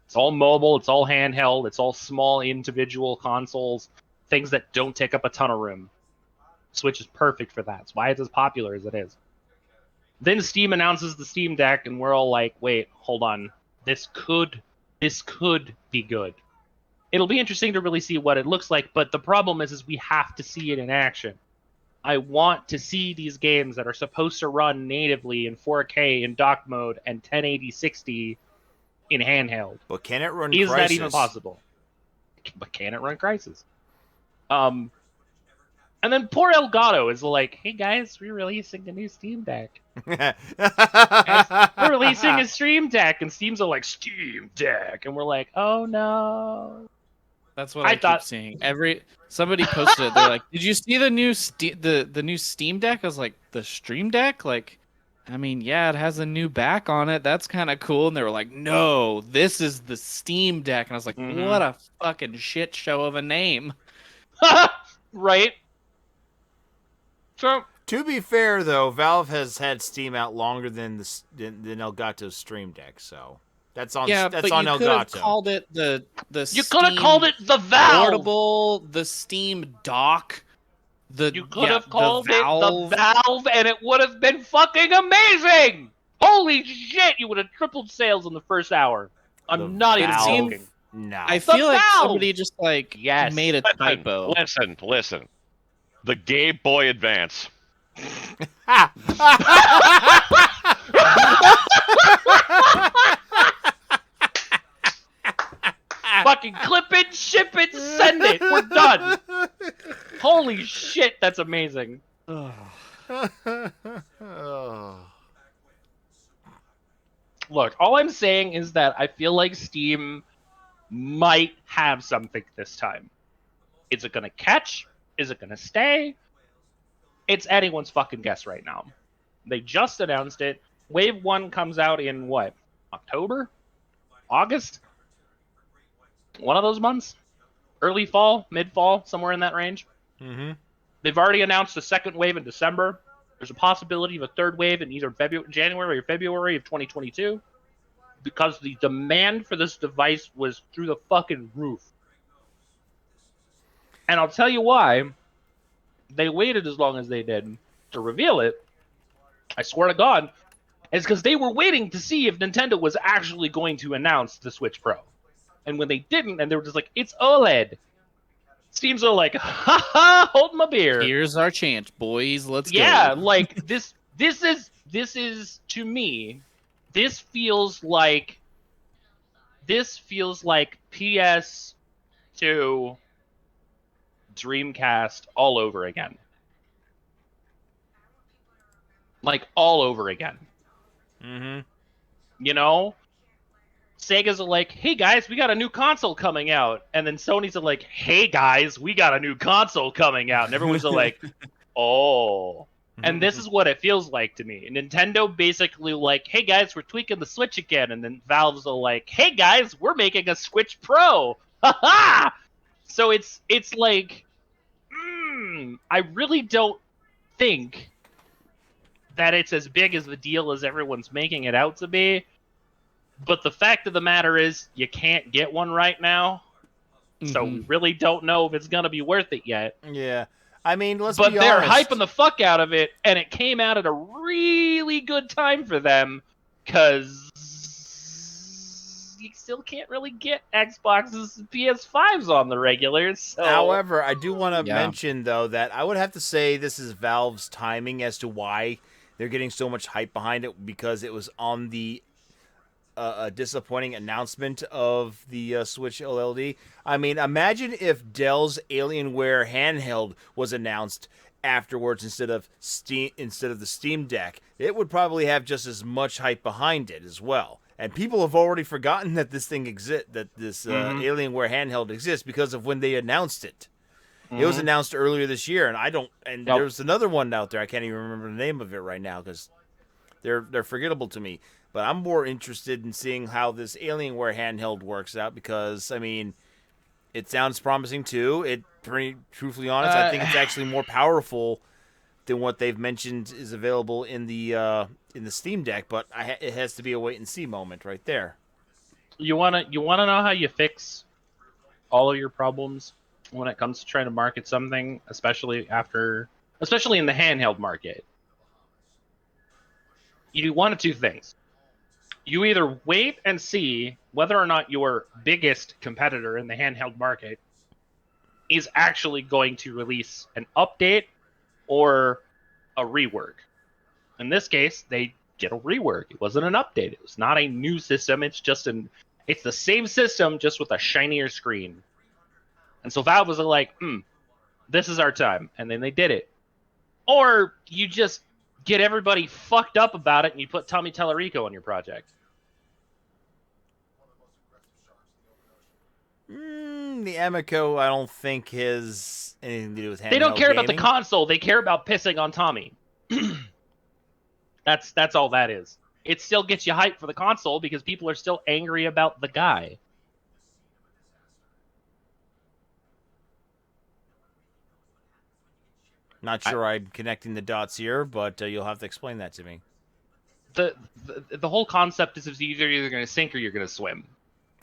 It's all mobile, it's all handheld, it's all small individual consoles, things that don't take up a ton of room. Switch is perfect for that. It's why it's as popular as it is. Then Steam announces the Steam Deck, and we're all like, wait, hold on. This could be good. It'll be interesting to really see what it looks like, but the problem is we have to see it in action. I want to see these games that are supposed to run natively in 4K in dock mode and 1080 60 in handheld. But can it run Is Crysis? that even possible? But can it run Crysis? And then poor Elgato is like, "Hey guys, we're releasing the new Steam Deck. Guys, we're releasing a Stream Deck," and Steam's all like, "Steam Deck," and we're like, "Oh no." That's what I I keep thought, seeing. Somebody posted it. They're like, "Did you see the new the new Steam Deck?" I was like, "The Stream Deck?" Like, I mean, yeah, it has a new back on it. That's kind of cool. And they were like, "No, this is the Steam Deck." And I was like, "What a fucking shit show of a name." right? So To be fair, though, Valve has had Steam out longer than than Elgato's Stream Deck, so that's on Yeah, that's but on you could have Elgato. called it the you could have Steam called it the Valve. Portable, the Steam Dock, You could have the called it the Valve. Valve, and it would have been fucking amazing. Holy shit! You would have tripled sales in the first hour. I'm not even Valve? joking. No. I The feel like Valve! somebody just like Yes. made a typo. Listen. The Game Boy Advance. Fucking clip it, ship it, send it. We're done. Holy shit, that's amazing. Oh. Look, all I'm saying is that I feel like Steam might have something this time. Is it gonna catch? Is it gonna stay? It's anyone's fucking guess right now. They just announced it. Wave 1 comes out in what? October? August? One of those months? Early fall? Mid-fall? Somewhere in that range? Mm-hmm. They've already announced a second wave in December. There's a possibility of a third wave in either January or February of 2022 because the demand for this device was through the fucking roof. And I'll tell you why they waited as long as they did to reveal it. I swear to God, it's because they were waiting to see if Nintendo was actually going to announce the Switch Pro. And when they didn't, and they were just like, "It's OLED," Steam's are like, "Ha ha, hold my beer." Here's our chance, boys. Let's Yeah, go. like this is to me, this feels like PS2 Dreamcast all over again. Like all over again. Mm-hmm. You know? Sega's are like, "Hey guys, we got a new console coming out." And then Sony's are like, "Hey guys, we got a new console coming out." And everyone's are like, "Oh." And this is what it feels like to me. Nintendo basically like, "Hey guys, we're tweaking the Switch again." And then Valve's are like, "Hey guys, we're making a Switch Pro." Ha ha! So it's like, I really don't think that it's as big as the deal as everyone's making it out to be. But the fact of the matter is, you can't get one right now. So we really don't know if it's going to be worth it yet. Yeah. I mean, let's But be they're honest. hyping the fuck out of it, and it came out at a really good time for them, because you still can't really get Xboxes and PS5s on the regular. So. However, I do want to Yeah. mention, though, that I would have to say this is Valve's timing as to why they're getting so much hype behind it, because it was on the a disappointing announcement of the Switch OLED. I mean, imagine if Dell's Alienware handheld was announced afterwards instead of the Steam Deck. It would probably have just as much hype behind it as well. And people have already forgotten that this thing exists, that this Alienware handheld exists because of when they announced it. It was announced earlier this year, and there's another one out there. I can't even remember the name of it right now because they're forgettable to me. But I'm more interested in seeing how this Alienware handheld works out because, I mean, it sounds promising too. Pretty truthfully honest, I think it's actually more powerful than what they've mentioned is available in the Steam Deck. But it has to be a wait and see moment right there. You wanna know how you fix all of your problems when it comes to trying to market something, especially in the handheld market? You do one of two things. You either wait and see whether or not your biggest competitor in the handheld market is actually going to release an update or a rework. In this case, they get a rework. It wasn't an update. It was not a new system. It's the same system, just with a shinier screen. And so Valve was like, This is our time. And then they did it. Or you just get everybody fucked up about it and you put Tommy Tallarico on your project. The Emiko, I don't think has anything to do with handheld They don't care about the gaming. console. They care about pissing on Tommy. That's all that is. It still gets you hyped for the console because people are still angry about the guy. Not sure I'm connecting the dots here, but you'll have to explain that to me. The whole concept is you're either going to sink or you're going to swim.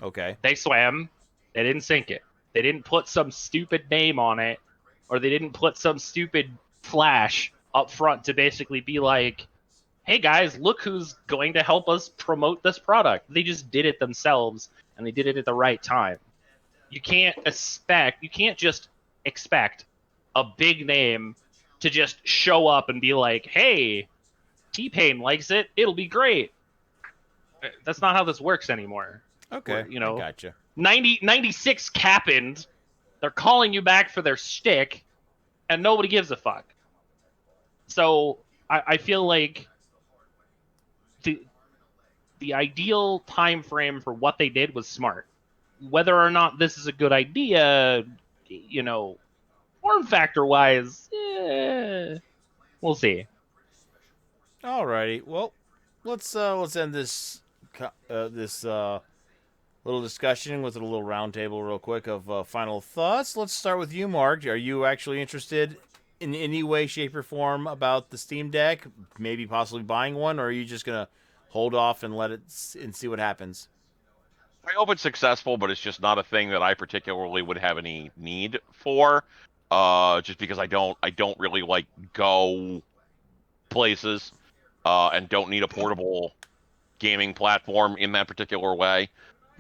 Okay. They swam. They didn't sink it. They didn't put some stupid name on it, or they didn't put some stupid flash up front to basically be like, hey guys, look who's going to help us promote this product. They just did it themselves, and they did it at the right time. You can't just expect a big name to just show up and be like, hey, T-Pain likes it, it'll be great. That's not how this works anymore. Okay. You know, I gotcha. 96 happened. They're calling you back for their shtick, and nobody gives a fuck. So I feel like the ideal time frame for what they did was smart. Whether or not this is a good idea, you know, form factor wise, we'll see. Alrighty. Well, let's end this little discussion with a little roundtable real quick of final thoughts. Let's start with you, Mark. Are you actually interested in any way, shape, or form about the Steam Deck? Maybe possibly buying one, or are you just gonna hold off and let it and see what happens? I hope it's successful, but it's just not a thing that I particularly would have any need for. Just because I don't really like go places, and don't need a portable gaming platform in that particular way.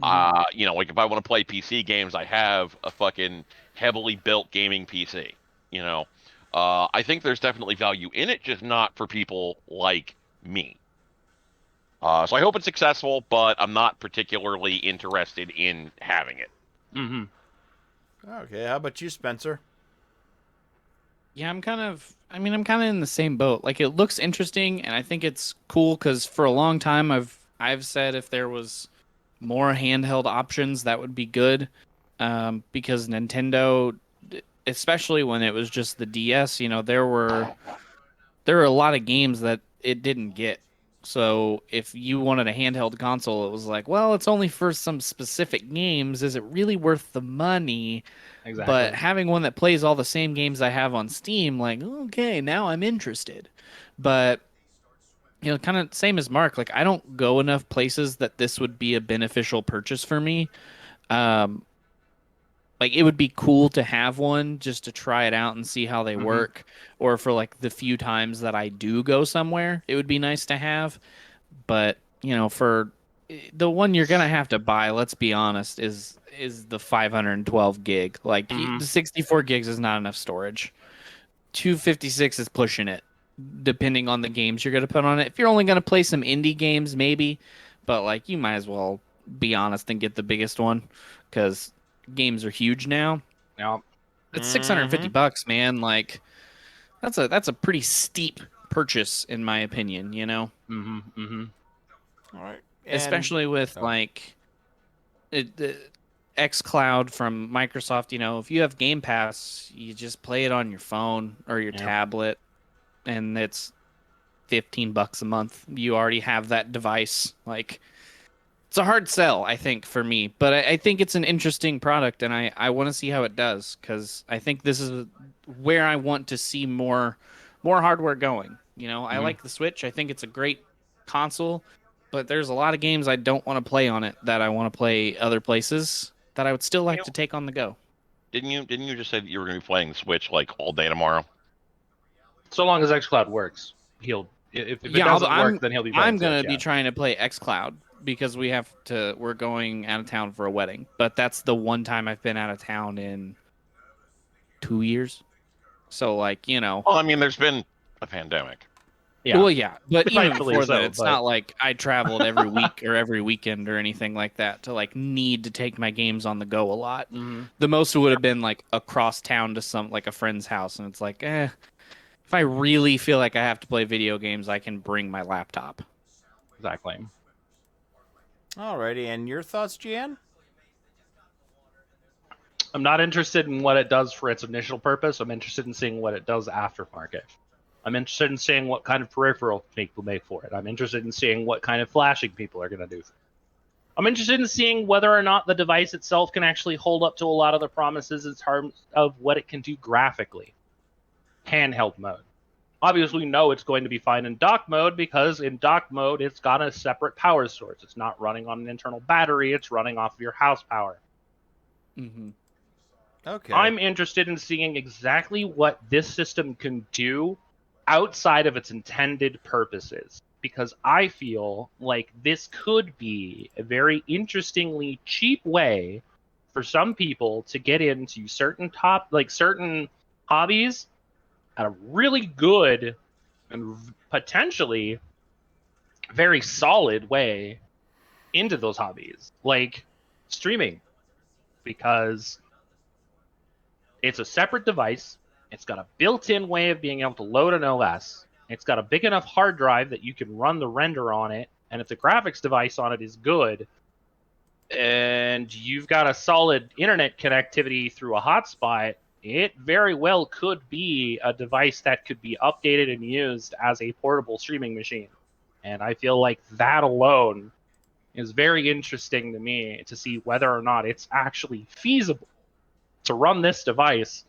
Like if I want to play PC games, I have a fucking heavily built gaming PC. I think there's definitely value in it, just not for people like me. So I hope it's successful, but I'm not particularly interested in having it. Mm-hmm. Okay, how about you, Spencer? Yeah, I'm kind of in the same boat. Like, it looks interesting, and I think it's cool because for a long time I've said if there was more handheld options, that would be good. Because Nintendo, especially when it was just the DS, there were a lot of games that it didn't get. So if you wanted a handheld console, it was like, well, it's only for some specific games. Is it really worth the money? Exactly. But having one that plays all the same games I have on Steam, like, okay, now I'm interested. But kind of same as Mark, like I don't go enough places that this would be a beneficial purchase for me. Um, like it would be cool to have one just to try it out and see how they work, or for like the few times that I do go somewhere, it would be nice to have. But for the one you're gonna have to buy, let's be honest, is the 512 gig. Like the 64 gigs is not enough storage. 256 is pushing it, depending on the games you're gonna put on it. If you're only gonna play some indie games, maybe, but like you might as well be honest and get the biggest one because games are huge now. Yeah. It's $650, man. Like that's a pretty steep purchase in my opinion. All right. Especially with like the xCloud from Microsoft. If you have Game Pass, you just play it on your phone or your tablet, and it's $15 a month. You already have that device. Like, it's a hard sell, I think, for me. But I think it's an interesting product, and I want to see how it does because I think this is where I want to see more hardware going. I like the Switch. I think it's a great console, but there's a lot of games I don't want to play on it that I want to play other places that I would still like to take on the go. Didn't you just say that you were going to be playing the Switch like all day tomorrow? So long as xCloud works, if it Yeah, doesn't work, then he'll be playing I'm gonna Switch, be trying to play xCloud because we're going out of town for a wedding. But that's the one time I've been out of town in 2 years. So like, Well, I mean, there's been a pandemic. Yeah, Well, yeah, but even rightfully before that, so, it's but- not like I traveled every week or every weekend or anything like that to like need to take my games on the go a lot. Mhm. The most would have been like across town to some like a friend's house, and it's like, if I really feel like I have to play video games, I can bring my laptop. Exactly. Alrighty, and your thoughts, Jan? I'm not interested in what it does for its initial purpose. I'm interested in seeing what it does aftermarket. I'm interested in seeing what kind of peripheral people make for it. I'm interested in seeing what kind of flashing people are going to do. I'm interested in seeing whether or not the device itself can actually hold up to a lot of the promises in terms of what it can do graphically. Handheld mode. Obviously, we know it's going to be fine in dock mode because in dock mode, it's got a separate power source. It's not running on an internal battery, it's running off of your house power. Mm-hmm. Okay. I'm interested in seeing exactly what this system can do outside of its intended purposes, because I feel like this could be a very interestingly cheap way for some people to get into certain certain hobbies at a really good and potentially very solid way into those hobbies, like streaming, because it's a separate device. It's got a built-in way of being able to load an OS. It's got a big enough hard drive that you can run the render on it. And if the graphics device on it is good, and you've got a solid internet connectivity through a hotspot, it very well could be a device that could be updated and used as a portable streaming machine. And I feel like that alone is very interesting to me to see whether or not it's actually feasible to run this device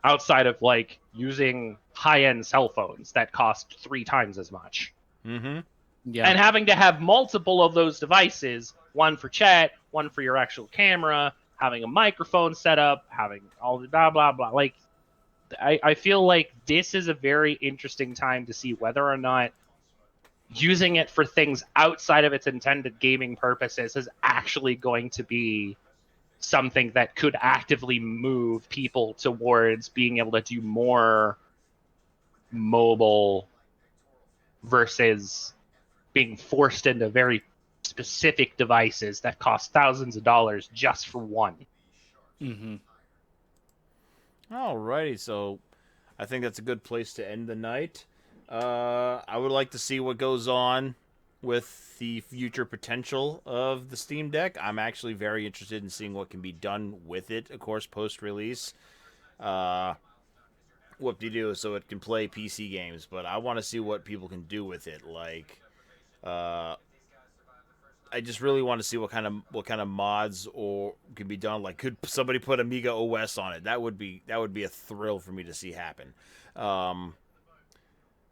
outside of like using high-end cell phones that cost 3 times as much. Mm-hmm. Yeah. And having to have multiple of those devices, one for chat, one for your actual camera, having a microphone set up, having all the blah blah blah. Like I feel like this is a very interesting time to see whether or not using it for things outside of its intended gaming purposes is actually going to be something that could actively move people towards being able to do more mobile versus being forced into very specific devices that cost thousands of dollars just for one. Mm-hmm. Alrighty, so I think that's a good place to end the night. I would like to see what goes on with the future potential of the Steam Deck. I'm actually very interested in seeing what can be done with it, of course, post-release. Whoop-de-doo, so it can play PC games, but I want to see what people can do with it. Like, I just really want to see what kind of mods or can be done. Like, could somebody put Amiga OS on it? That would be a thrill for me to see happen.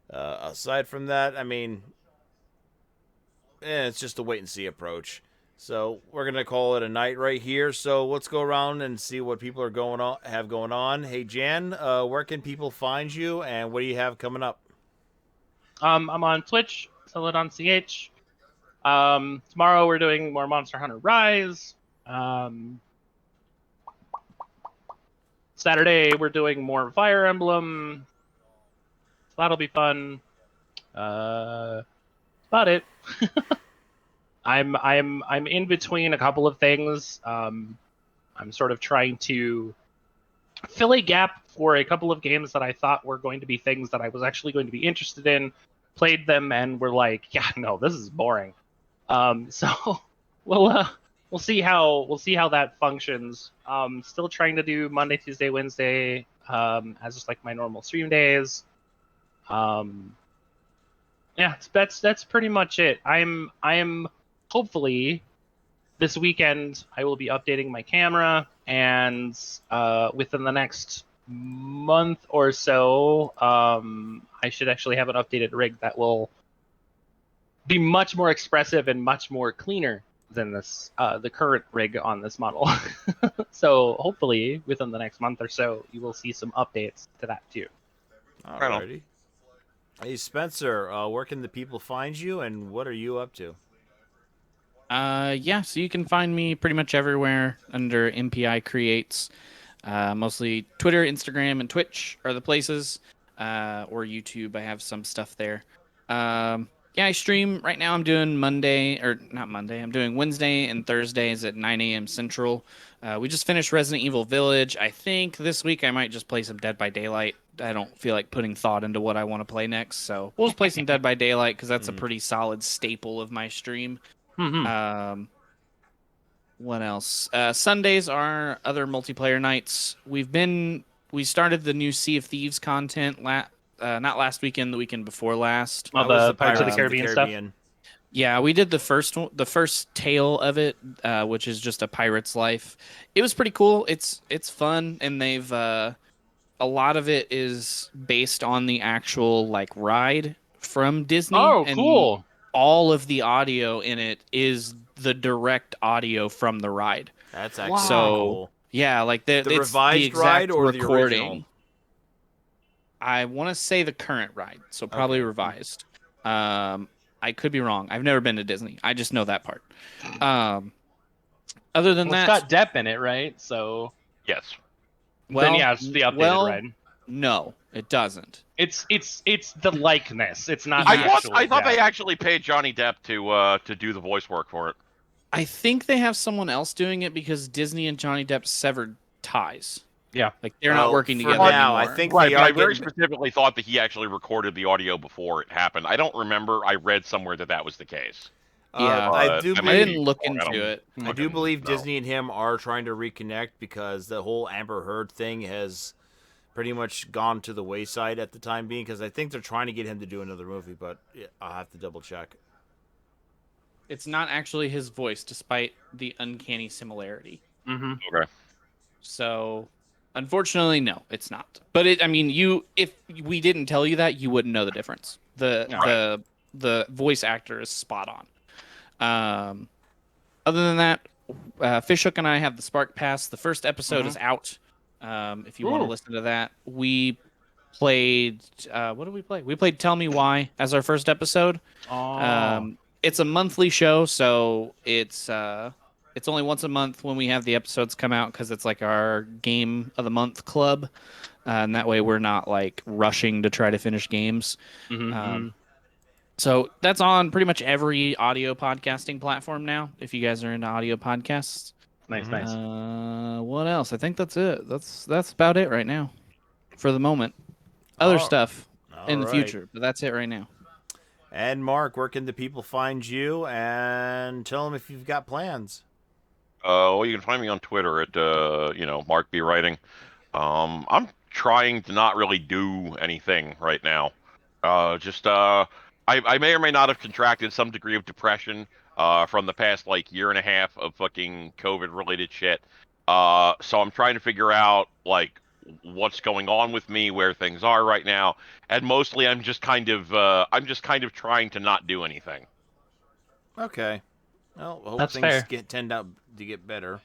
Aside from that, I mean, it's just a wait and see approach. So we're gonna call it a night right here. So let's go around and see what people are have going on. Hey Jan, where can people find you, and what do you have coming up? I'm on Twitch, sell it on CH. Tomorrow we're doing more Monster Hunter Rise. Saturday we're doing more Fire Emblem. So that'll be fun. About it. I'm in between a couple of things. I'm sort of trying to fill a gap for a couple of games that I thought were going to be things that I was actually going to be interested in. Played them and were like, yeah, no, this is boring. So we'll see how that functions. Still trying to do Monday, Tuesday, Wednesday as just like my normal stream days. Yeah, that's pretty much it. I'm hopefully this weekend I will be updating my camera, and within the next month or so, I should actually have an updated rig that will be much more expressive and much more cleaner than this the current rig on this model. So hopefully within the next month or so, you will see some updates to that too. Alrighty. Hey Spencer, where can the people find you, and what are you up to? Yeah, so you can find me pretty much everywhere under MPI Creates. Mostly Twitter, Instagram, and Twitch are the places. Or YouTube, I have some stuff there. Yeah, I stream right now. I'm doing Monday or not Monday. I'm doing Wednesday and Thursdays at 9 a.m. Central. We just finished Resident Evil Village. I think this week I might just play some Dead by Daylight. I don't feel like putting thought into what I want to play next, so we'll just play some Dead by Daylight because that's a pretty solid staple of my stream. Um, what else? Sundays are other multiplayer nights. We started the new Sea of Thieves content not last weekend, the weekend before last. Oh, That was the Pirates of the Caribbean stuff. Yeah, we did the first tale of it, which is just a pirate's life. It was pretty cool. It's fun, and they've a lot of it is based on the actual like ride from Disney, Oh, and cool. all of the audio in it is the direct audio from the ride. That's actually Wow. cool. Yeah, like The it's revised the exact ride or the recording. original? I want to say the current ride, so probably Okay. revised. I could be wrong. I've never been to Disney. I just know that part. Other than Well, it's that, got Depp in it, right? So Yes. then yeah, it's the updated ride. No, it doesn't. It's the likeness. It's not I the thought- actual I thought Depp. they actually paid Johnny Depp to do the voice work for it. I think they have someone else doing it because Disney and Johnny Depp severed ties. Yeah. Like they're not Well, working for together now, anymore. I think Right, they but are I very getting. specifically thought that he actually recorded the audio before it happened. I don't remember. I read somewhere that that was the case. Yeah. I do I I might didn't believe. look I don't into it. I do believe know. Disney and him are trying to reconnect because the whole Amber Heard thing has pretty much gone to the wayside at the time being. Because I think they're trying to get him to do another movie, but I'll have to double check. It's not actually his voice, despite the uncanny similarity. Mm-hmm. Okay. So, unfortunately, no, it's not. But if we didn't tell you that, you wouldn't know the difference. The voice actor is spot on. Other than that, Fishhook and I have the Spark Pass. The first episode is out. If you want to Ooh. listen to that, we played. What did we play? We played Tell Me Why as our first episode. It's a monthly show, so it's only once a month when we have the episodes come out because it's like our game of the month club, and that way we're not like rushing to try to finish games. So that's on pretty much every audio podcasting platform now. If you guys are into audio podcasts, Nice. what else? I think that's it. That's about it right now, for the moment. Other stuff in the future, but that's it right now. And Mark, where can the people find you? And tell them if you've got plans. Well, you can find me on Twitter at Mark B Writing. I'm trying to not really do anything right now. I may or may not have contracted some degree of depression from the past like year and a half of fucking COVID related shit. So I'm trying to figure out like what's going on with me, where things are right now, and mostly I'm just kind of trying to not do anything. Okay. Well, I hope That's things fair. tend out to get better.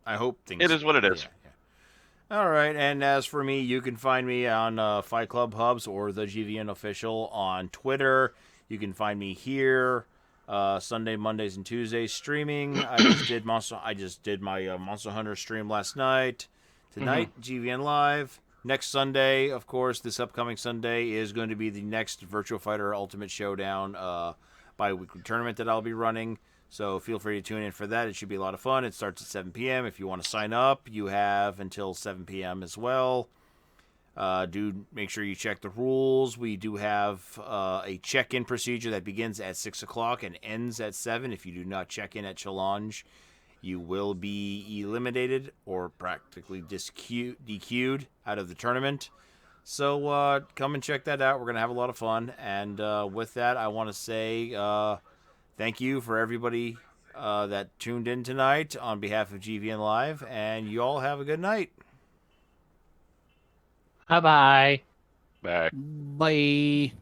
I hope things. It is what it is. Yeah. All right, and as for me, you can find me on Fight Club Hubs or the GVN official on Twitter. You can find me here Sunday, Mondays, and Tuesdays streaming. I just did my Monster Hunter stream last night. Tonight, GVN Live. Next Sunday, of course, this upcoming Sunday is going to be the next Virtual Fighter Ultimate Showdown bi-weekly tournament that I'll be running. So feel free to tune in for that. It should be a lot of fun. It starts at 7 p.m. If you want to sign up, you have until 7 p.m. as well. Do make sure you check the rules. We do have a check-in procedure that begins at 6 o'clock and ends at 7. If you do not check in at Challenge, you will be eliminated or practically DQ'd out of the tournament. So come and check that out. We're going to have a lot of fun. And with that, I want to say thank you for everybody that tuned in tonight on behalf of GVN Live. And you all have a good night. Bye-bye. Bye. Bye.